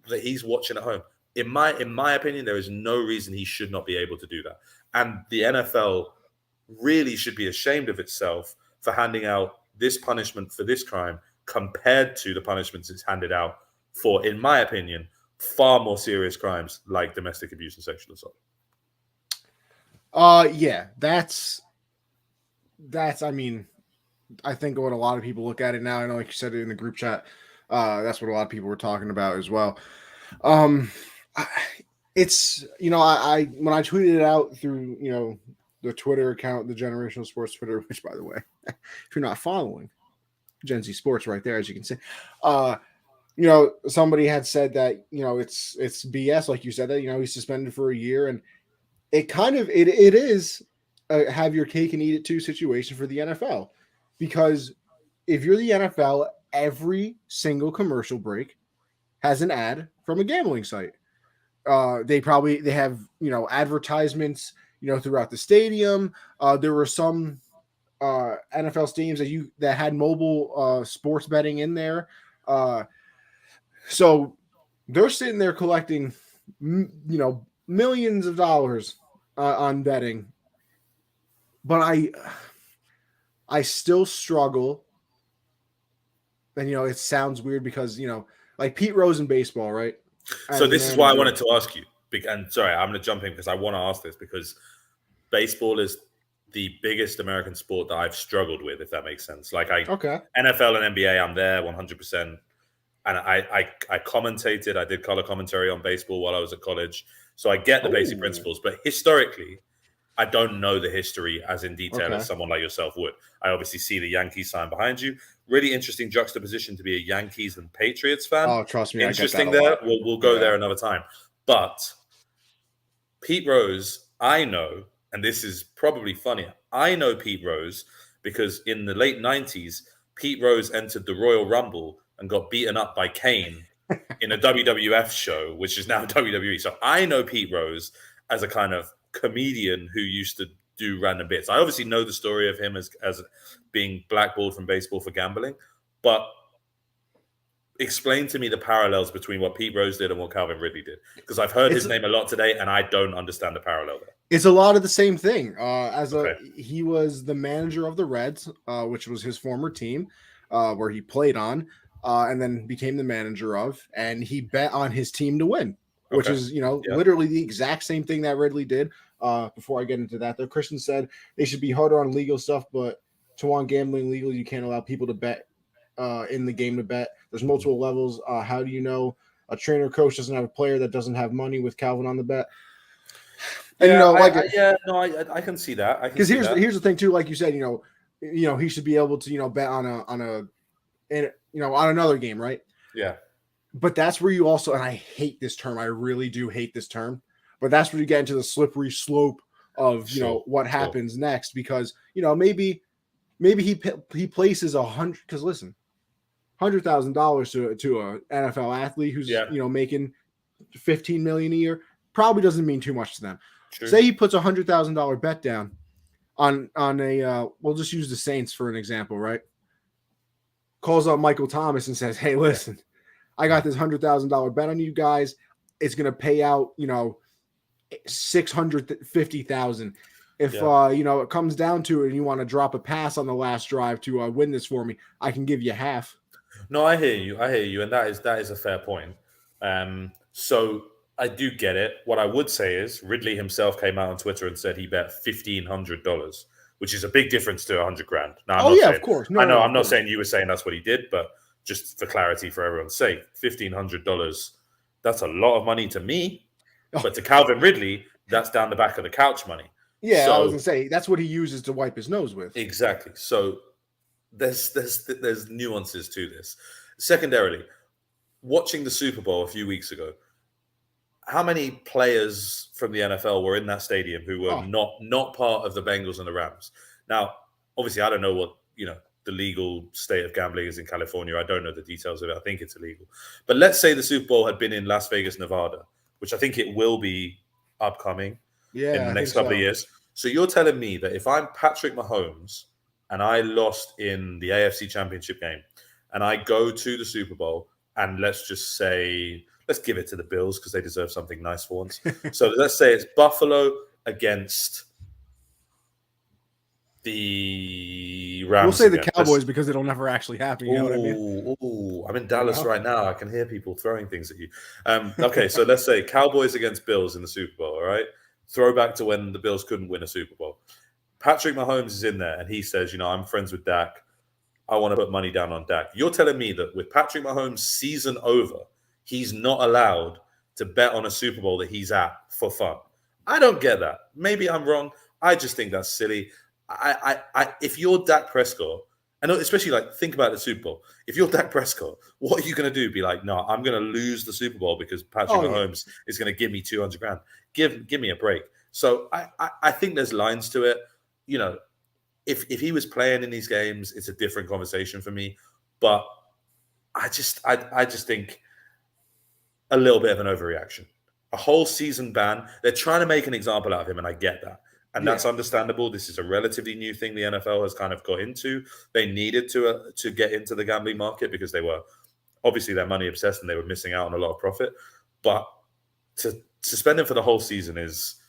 that he's watching at home, in my opinion, there is no reason he should not be able to do that. And the NFL really should be ashamed of itself for handing out this punishment for this crime compared to the punishments it's handed out for, in my opinion, far more serious crimes like domestic abuse and sexual assault. Yeah, that's. I mean, I think what a lot of people look at it now. I know, like you said in the group chat, that's what a lot of people were talking about as well. It's, you know, I when I tweeted it out through, you know, the Twitter account, the Generational Sports Twitter, which, by the way, if you're not following Gen Z Sports right there, as you can see, you know, somebody had said that, you know, it's BS, like you said, that, you know, he's suspended for a year, and it kind of it is a have your cake and eat it too situation for the NFL, because if you're the NFL, every single commercial break has an ad from a gambling site. They have, you know, advertisements, you know, throughout the stadium. There were some NFL stadiums that had mobile sports betting in there. So they're sitting there collecting, you know, millions of dollars on betting. But I still struggle. And, you know, it sounds weird because, you know, like Pete Rose in baseball, right? So this is why I wanted to ask you. And sorry, I'm going to jump in because I want to ask this, because baseball is the biggest American sport that I've struggled with, if that makes sense. Like NFL and NBA, I'm there 100%. And I commentated, I did color commentary on baseball while I was at college. So I get the basic principles, but historically, I don't know the history as in detail as someone like yourself would. I obviously see the Yankees sign behind you. Really interesting juxtaposition to be a Yankees and Patriots fan. Oh, trust me, interesting there. We'll go there another time. But Pete Rose, I know, and this is probably funnier, I know Pete Rose because in the late 90s, Pete Rose entered the Royal Rumble and got beaten up by Kane in a WWF show, which is now WWE. So I know Pete Rose as a kind of comedian who used to do random bits. I obviously know the story of him as being blackballed from baseball for gambling, but explain to me the parallels between what Pete Rose did and what Calvin Ridley did, because I've heard his name a lot today and I don't understand the parallel there. It's a lot of the same thing. He was the manager of the Reds, which was his former team, where he played on, and then became the manager of, and he bet on his team to win, which is, you know, literally the exact same thing that Ridley did. Before I get into that, though, Christian said they should be harder on legal stuff, but to want gambling legal, you can't allow people to bet in the game to bet. There's multiple levels. How do you know a trainer coach doesn't have a player that doesn't have money with Calvin on the bet? And, you know, I can see that. Because here's the thing too. Like you said, you know, he should be able to, you know, bet on another game, right? Yeah. But that's where you also, and I hate this term. I really do hate this term. But that's where you get into the slippery slope of, you know, what happens next, because, you know, maybe maybe he places $100, because listen, $100,000 to a NFL athlete who's making $15 million a year probably doesn't mean too much to them. True. Say he puts $100,000 bet down on a we'll just use the Saints for an example, right? Calls up Michael Thomas and says, "Hey, listen, I got this $100,000 bet on you guys. It's going to pay out, $650,000. If it comes down to it and you want to drop a pass on the last drive to win this for me, I can give you half." No, I hear you, and that is a fair point. So I do get it. What I would say is Ridley himself came out on Twitter and said he bet $1,500, which is a big difference to $100,000. Now, of course. No, I'm not saying you were saying that's what he did, but just for clarity for everyone's sake, $1,500, that's a lot of money to me, but to Calvin Ridley, that's down the back of the couch money. Yeah, so, I was gonna say that's what he uses to wipe his nose with. Exactly. So there's nuances to this. Secondarily, watching the Super Bowl a few weeks ago, how many players from the NFL were in that stadium who were not part of the Bengals and the Rams? Now, obviously, I don't know what the legal state of gambling is in California. I don't know the details of it. I think it's illegal. But let's say the Super Bowl had been in Las Vegas, Nevada, which I think it will be upcoming in the next couple of years. So you're telling me that if I'm Patrick Mahomes and I lost in the AFC Championship game and I go to the Super Bowl and let's just say, let's give it to the Bills because they deserve something nice for once. So let's say it's Buffalo against the Rams. We'll say the Cowboys because it'll never actually happen. You know what I mean? I'm in Dallas right now. I can hear people throwing things at you. Okay, so let's say Cowboys against Bills in the Super Bowl, all right? Throwback to when the Bills couldn't win a Super Bowl. Patrick Mahomes is in there and he says, I'm friends with Dak. I want to put money down on Dak. You're telling me that with Patrick Mahomes' season over, he's not allowed to bet on a Super Bowl that he's at for fun. I don't get that. Maybe I'm wrong. I just think that's silly. If you're Dak Prescott, and especially think about the Super Bowl. If you're Dak Prescott, what are you going to do? Be like, no, I'm going to lose the Super Bowl because Patrick Mahomes is going to give me $200,000. Give me a break. So I think there's lines to it. If he was playing in these games, it's a different conversation for me. But I just think a little bit of an overreaction. A whole season ban. They're trying to make an example out of him, and I get that. And that's understandable. This is a relatively new thing the NFL has kind of got into. They needed to get into the gambling market because they were obviously they're money obsessed and they were missing out on a lot of profit. But to suspend him for the whole season is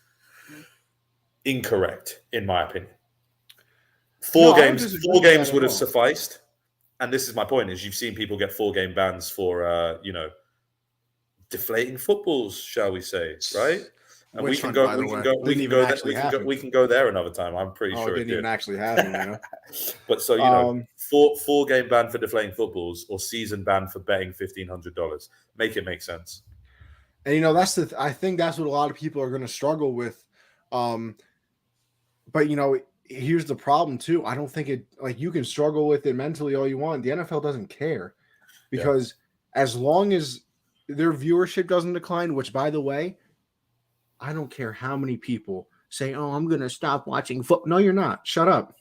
incorrect, in my opinion. Four games would have sufficed. And this is my point: is you've seen people get 4-game bans for deflating footballs, shall we say, right? And we can go there another time. I'm pretty sure it didn't even actually happen. But so 4-game ban for deflating footballs or season ban for betting $1,500. Make it make sense. And I think that's what a lot of people are going to struggle with. But here's the problem too. I don't think it you can struggle with it mentally all you want. The NFL doesn't care because as long as their viewership doesn't decline, which by the way, I don't care how many people say, "Oh, I'm going to stop watching football." No, you're not. Shut up.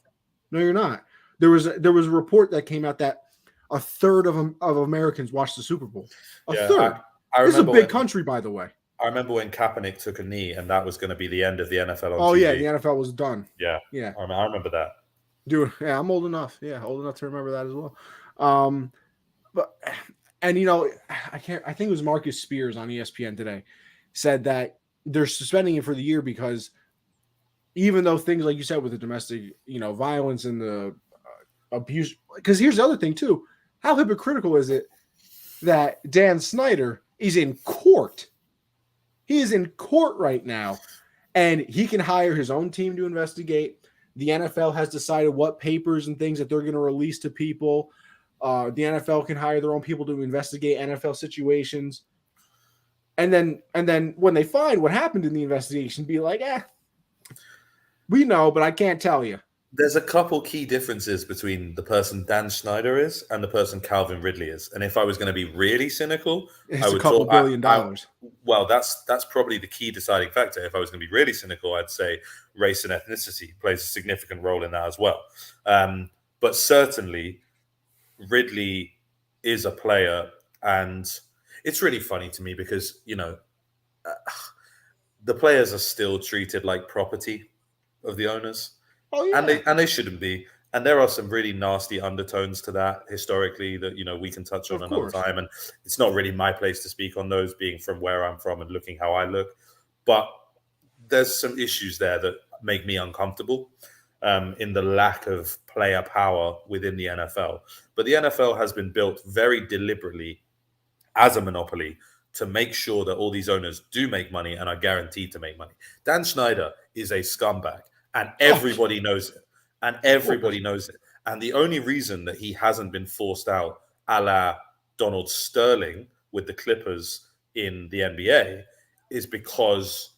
No, you're not. There was a report that came out that a third of Americans watch the Super Bowl. A third. This is a big country, by the way. I remember when Kaepernick took a knee, and that was going to be the end of the NFL. On TV. Yeah, the NFL was done. Yeah. I remember that. Dude, yeah, I'm old enough. Yeah, old enough to remember that as well. I think it was Marcus Spears on ESPN today said that they're suspending it for the year because even though things like you said with the domestic, violence and the abuse, because here's the other thing too, how hypocritical is it that Dan Snyder is in court? He is in court right now and he can hire his own team to investigate. The NFL has decided what papers and things that they're going to release to people. The NFL can hire their own people to investigate NFL situations. And then when they find what happened in the investigation, be like, we know, but I can't tell you. There's a couple key differences between the person Dan Schneider is and the person Calvin Ridley is. And if I was going to be really cynical, I It's a would couple talk. billion dollars. Well, that's probably the key deciding factor. If I was going to be really cynical, I'd say race and ethnicity plays a significant role in that as well. But certainly, Ridley is a player, and it's really funny to me because the players are still treated like property of the owners. Oh yeah, And they shouldn't be. And there are some really nasty undertones to that historically that we can touch on of another course. time. And it's not really my place to speak on those, being from where I'm from and looking how I look. But there's some issues there that make me uncomfortable in the lack of player power within the NFL. But the NFL has been built very deliberately as a monopoly to make sure that all these owners do make money and are guaranteed to make money. Dan Schneider is a scumbag. And everybody knows it. And everybody knows it. And the only reason that he hasn't been forced out, a la Donald Sterling with the Clippers in the NBA, is because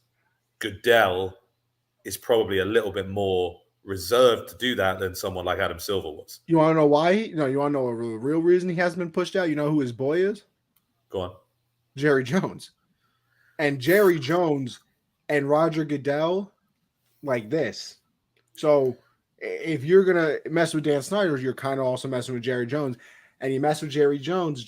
Goodell is probably a little bit more reserved to do that than someone like Adam Silver was. You want to know why? You want to know the real reason he hasn't been pushed out? You know who his boy is? Go on. Jerry Jones. And Jerry Jones and Roger Goodell like this. So if you're going to mess with Dan Snyder, you're kind of also messing with Jerry Jones. And you mess with Jerry Jones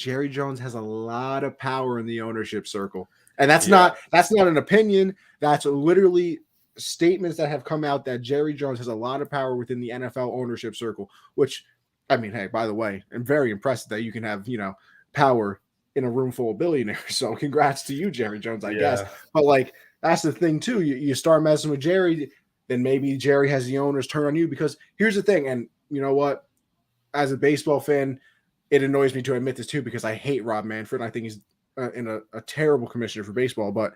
has a lot of power in the ownership circle. And that's not an opinion. That's literally statements that have come out that Jerry Jones has a lot of power within the NFL ownership circle, which, I mean, hey, by the way, I'm very impressed that you can have, power in a room full of billionaires. So congrats to you, Jerry Jones, I guess. But like, that's the thing too. You start messing with Jerry, then maybe Jerry has the owners turn on you, because here's the thing. And you know what? As a baseball fan, it annoys me to admit this too, because I hate Rob Manfred. I think he's a terrible commissioner for baseball, but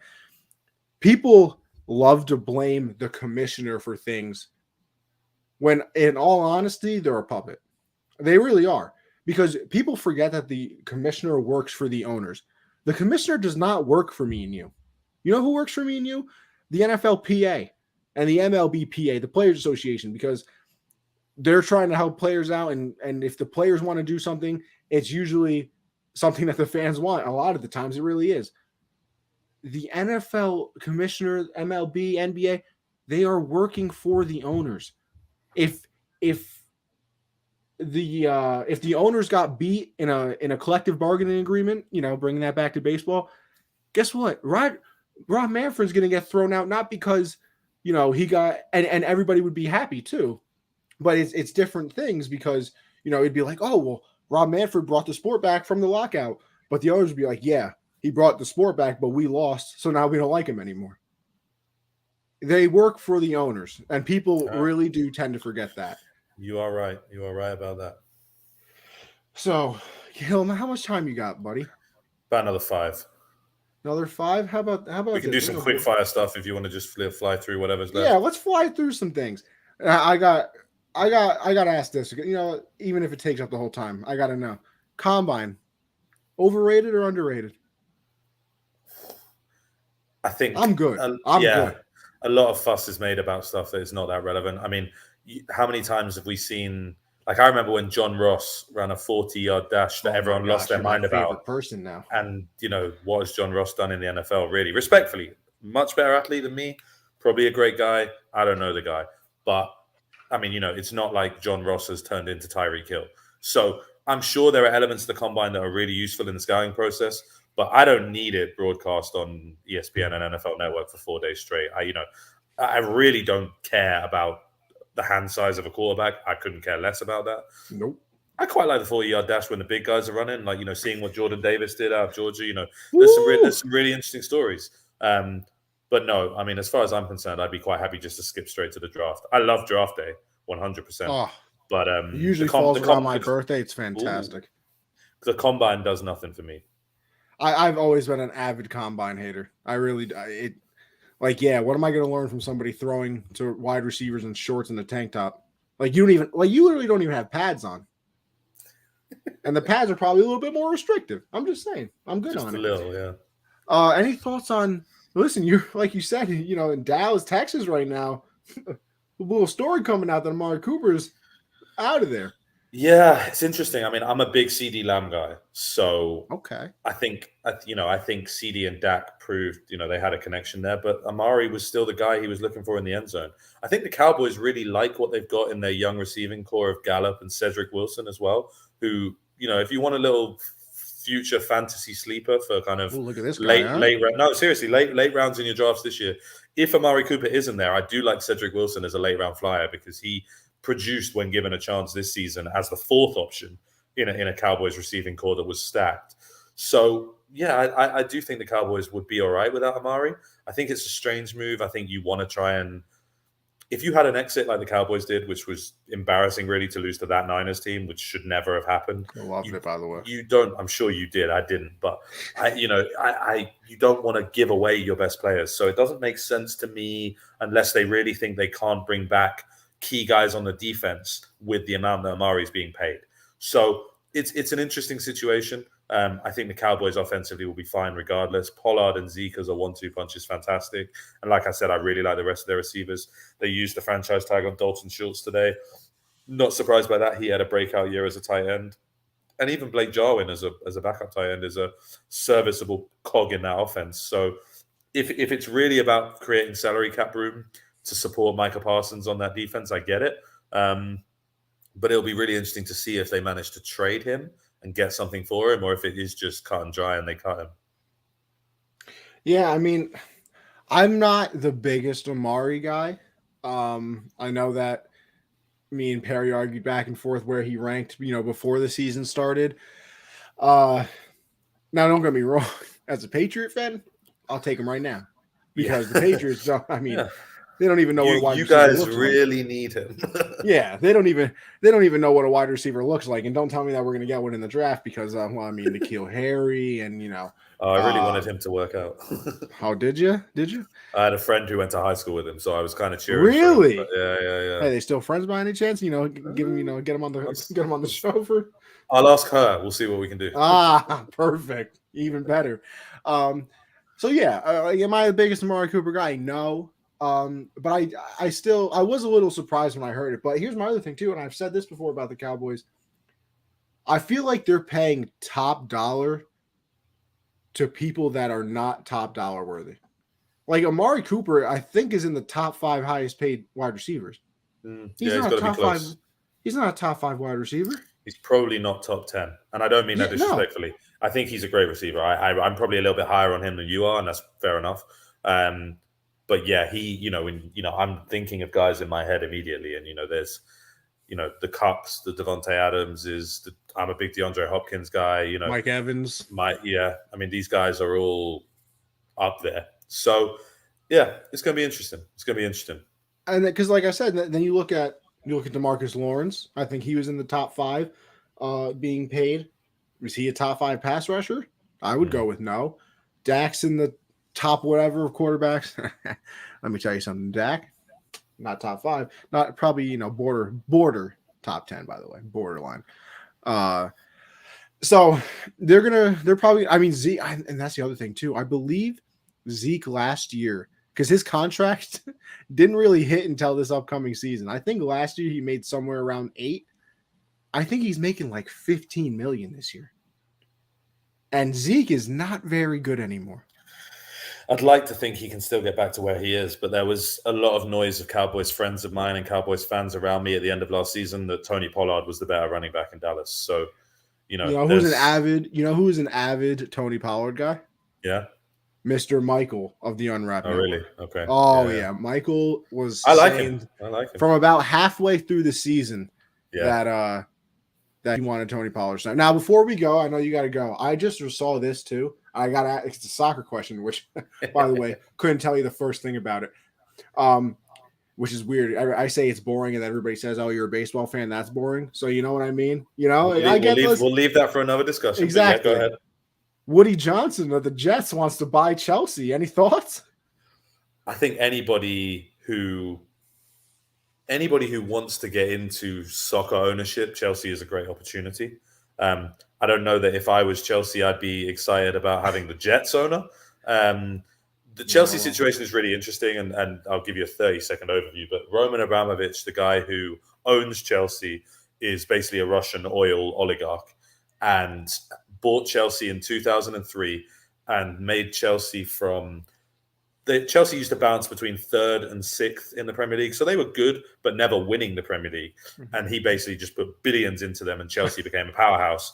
people love to blame the commissioner for things when in all honesty, they're a puppet. They really are, because people forget that the commissioner works for the owners. The commissioner does not work for me and you. You know who works for me and you? The NFLPA and the MLBPA, the Players Association, because they're trying to help players out. And if the players want to do something, it's usually something that the fans want. A lot of the times it really is. The NFL commissioner, MLB, NBA, they are working for the owners. If the owners got beat in a collective bargaining agreement, bringing that back to baseball, guess what? Rob Manfred's going to get thrown out, not because, he got, and everybody would be happy too, but it's different things, because, it'd be like, oh, well, Rob Manfred brought the sport back from the lockout, but the owners would be like, yeah, he brought the sport back, but we lost, so now we don't like him anymore. They work for the owners, and people really do tend to forget that. You are right. You are right about that. So, Calum, how much time you got, buddy? About another 5. Another 5? How about we can do some quick fire stuff if you want to just fly through whatever's left. Yeah, let's fly through some things. I got to ask this. Even if it takes up the whole time, I got to know. Combine, overrated or underrated? I think I'm good. I'm good. A lot of fuss is made about stuff that is not that relevant. I mean, how many times have we seen? Like, I remember when John Ross ran a 40-yard dash that everyone lost their mind about. Person now. And what has John Ross done in the NFL? Really, respectfully, much better athlete than me. Probably a great guy. I don't know the guy, but I mean, it's not like John Ross has turned into Tyreek Hill. So I'm sure there are elements of the combine that are really useful in the scouting process, but I don't need it broadcast on ESPN and NFL Network for 4 days straight. I really don't care about the hand size of a quarterback. I couldn't care less about that. Nope. I quite like the 40-yard dash when the big guys are running, like, seeing what Jordan Davis did out of Georgia. There's some really interesting stories. But no, I mean, as far as I'm concerned, I'd be quite happy just to skip straight to the draft. I love draft day, 100%. Oh, but it usually falls around my birthday. It's fantastic. The combine does nothing for me. I've always been an avid combine hater. I really what am I going to learn from somebody throwing to wide receivers in shorts and a tank top? You literally don't even have pads on. And the pads are probably a little bit more restrictive. I'm just saying. I'm good just on it. Just a little, yeah. Any thoughts on? Listen, you're like you said, in Dallas, Texas right now. little story coming out that Amari Cooper's out of there. Yeah, it's interesting. I mean, I'm a big CD Lamb guy, so Okay. I think CD and Dak proved they had a connection there, but Amari was still the guy he was looking for in the end zone. I think the Cowboys really like what they've got in their young receiving core of Gallup and Cedric Wilson as well. Who if you want a little future fantasy sleeper for kind of Ooh, look at this guy, late no seriously late rounds in your drafts this year, if Amari Cooper isn't there, I do like Cedric Wilson as a late round flyer because he produced when given a chance this season as the fourth option in a Cowboys receiving core that was stacked. So yeah, I do think the Cowboys would be all right without Amari. I think it's a strange move. I think you want to try and, if you had an exit like the Cowboys did, which was embarrassing really to lose to that Niners team, which should never have happened. I loved it, by the way. You don't. I'm sure you did. I didn't, but you don't want to give away your best players. So it doesn't make sense to me unless they really think they can't bring back key guys on the defense with the amount that Amari is being paid. So it's an interesting situation. I think the Cowboys offensively will be fine regardless. Pollard and Zeke as a 1-2 punch is fantastic. And like I said, I really like the rest of their receivers. They used the franchise tag on Dalton Schultz today. Not surprised by that. He had a breakout year as a tight end. And even Blake Jarwin as a backup tight end is a serviceable cog in that offense. So if it's really about creating salary cap room to support Micah Parsons on that defense, I get it. But it'll be really interesting to see if they manage to trade him and get something for him, or if it is just cut and dry and they cut him. Yeah, I mean, I'm not the biggest Amari guy. I know that me and Perry argued back and forth where he ranked, before the season started. Now, don't get me wrong. As a Patriot fan, I'll take him right now because the Patriots don't. I mean, they don't even know what a wide receiver looks like. You guys really need him. Yeah, they don't even know what a wide receiver looks like, and don't tell me that we're going to get one in the draft because, N'Keal Harry and I really wanted him to work out. How did you? Did you? I had a friend who went to high school with him, so I was kind of cheering. Really? For him, yeah. Hey, they still friends by any chance? Give him, get him on the show for. I'll ask her. We'll see what we can do. Perfect. Even better. So yeah, am I the biggest Amari Cooper guy? No. But I was a little surprised when I heard it. But here's my other thing too, and I've said this before about the Cowboys. I feel like they're paying top dollar to people that are not top dollar worthy. Like Amari Cooper, I think is in the top 5 highest paid wide receivers. He's not a top 5. He's not a top 5 wide receiver. He's probably not top 10, and I don't mean that disrespectfully. No. I think he's a great receiver. I'm probably a little bit higher on him than you are, and that's fair enough. But yeah, I'm thinking of guys in my head immediately, and there's, the Cups, the Devontae Adams I'm a big DeAndre Hopkins guy. Mike Evans. I mean, these guys are all up there. So yeah, it's going to be interesting. And because, like I said, then you look at DeMarcus Lawrence. I think he was in the top 5 being paid. Was he a top 5 pass rusher? I would go with no. Dak's in the top whatever of quarterbacks. Let me tell you something. Dak, not top 5. Not probably, border top 10, by the way. Borderline. So they're probably, Zeke, and that's the other thing too. I believe Zeke last year, because his contract didn't really hit until this upcoming season. I think last year he made somewhere around 8. I think he's making like 15 million this year. And Zeke is not very good anymore. I'd like to think he can still get back to where he is, but there was a lot of noise of Cowboys friends of mine and Cowboys fans around me at the end of last season that Tony Pollard was the better running back in Dallas. So, who's an avid Tony Pollard guy? Yeah. Mr. Michael of the Unwrapped. Oh, really? Okay. Oh, yeah. Michael was I like him from about halfway through the season that he wanted Tony Pollard. Now, before we go, I know you got to go. I just saw this too. It's a soccer question, which, by the way, couldn't tell you the first thing about it, which is weird. I say it's boring, and everybody says, "Oh, you're a baseball fan. That's boring." So you know what I mean? We'll leave that for another discussion. Exactly. Yeah, go ahead. Woody Johnson of the Jets wants to buy Chelsea. Any thoughts? I think anybody who wants to get into soccer ownership, Chelsea is a great opportunity. I don't know that if I was Chelsea, I'd be excited about having the Jets owner. The Chelsea situation is really interesting, and I'll give you a 30-second overview. But Roman Abramovich, the guy who owns Chelsea, is basically a Russian oil oligarch and bought Chelsea in 2003 and made Chelsea from... Chelsea used to bounce between 3rd and 6th in the Premier League. So they were good, but never winning the Premier League. And he basically just put billions into them and Chelsea became a powerhouse.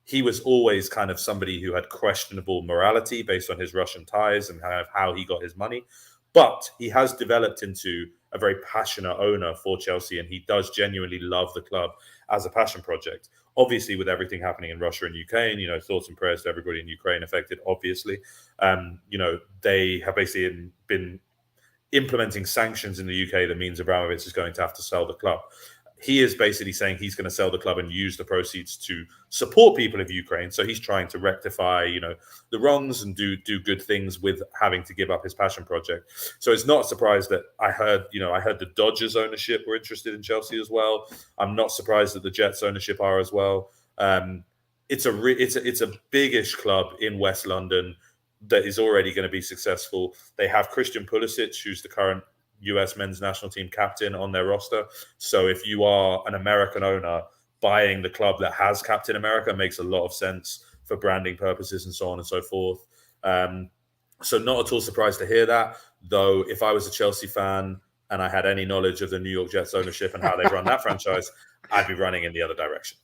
He was always kind of somebody who had questionable morality based on his Russian ties and kind of how he got his money. But he has developed into a very passionate owner for Chelsea, and he does genuinely love the club as a passion project. Obviously, with everything happening in Russia and Ukraine, thoughts and prayers to everybody in Ukraine affected, obviously. They have basically been implementing sanctions in the UK that means Abramovich is going to have to sell the club. He is basically saying he's going to sell the club and use the proceeds to support people of Ukraine. So he's trying to rectify, the wrongs and do good things with having to give up his passion project. So it's not a surprise that I heard the Dodgers ownership were interested in Chelsea as well. I'm not surprised that the Jets ownership are as well. It's a big-ish club in West London that is already going to be successful. They have Christian Pulisic, who's the current US men's national team captain, on their roster. So if you are an American owner, buying the club that has Captain America makes a lot of sense for branding purposes and so on and so forth. So not at all surprised to hear that, though. If I was a Chelsea fan and I had any knowledge of the New York Jets ownership and how they run that franchise, I'd be running in the other direction.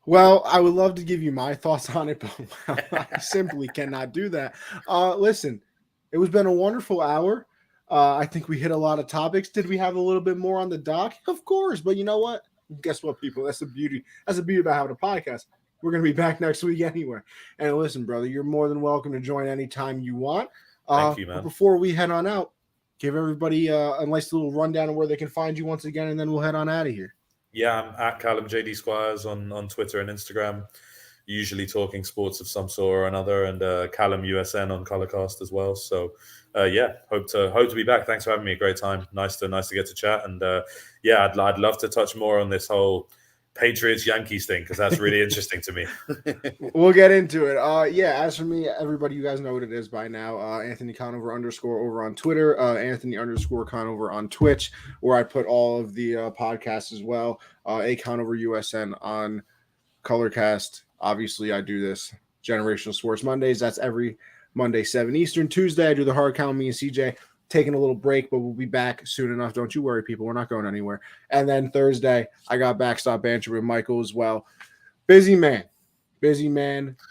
Well, I would love to give you my thoughts on it, but I simply cannot do that. Listen, it has been a wonderful hour. I think we hit a lot of topics. Did we have a little bit more on the dock? Of course, but you know what? Guess what, people? That's the beauty. That's the beauty about having a podcast. We're going to be back next week anyway. And listen, brother, you're more than welcome to join anytime you want. Thank you, man. Before we head on out, give everybody a nice little rundown of where they can find you once again, and then we'll head on out of here. Yeah, I'm at Callum JD Squires on Twitter and Instagram, usually talking sports of some sort or another, and Callum USN on Colorcast as well. So hope to be back. Thanks for having me. A great time. Nice to get to chat. And I'd love to touch more on this whole Patriots Yankees thing, because that's really interesting to me. We'll get into it. As for me, everybody, you guys know what it is by now. Anthony Conover _ over on Twitter, Anthony _ Conover on Twitch, where I put all of the podcasts as well. A Conover USN on Colorcast. Obviously, I do this Generational Sports Mondays. That's every Monday, 7 Eastern. Tuesday, I do the hard count. Me and CJ taking a little break, but we'll be back soon enough. Don't you worry, people. We're not going anywhere. And then Thursday, I got Backstop Banter with Michael as well. Busy man.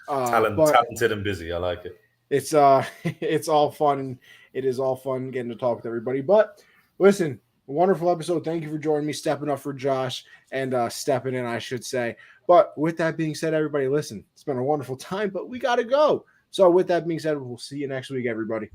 Talented and busy. I like it. It's all fun. It is all fun getting to talk with everybody. But listen, wonderful episode. Thank you for joining me, stepping up for Josh, and stepping in, I should say. But with that being said, everybody, listen, it's been a wonderful time, but we got to go. So with that being said, we'll see you next week, everybody.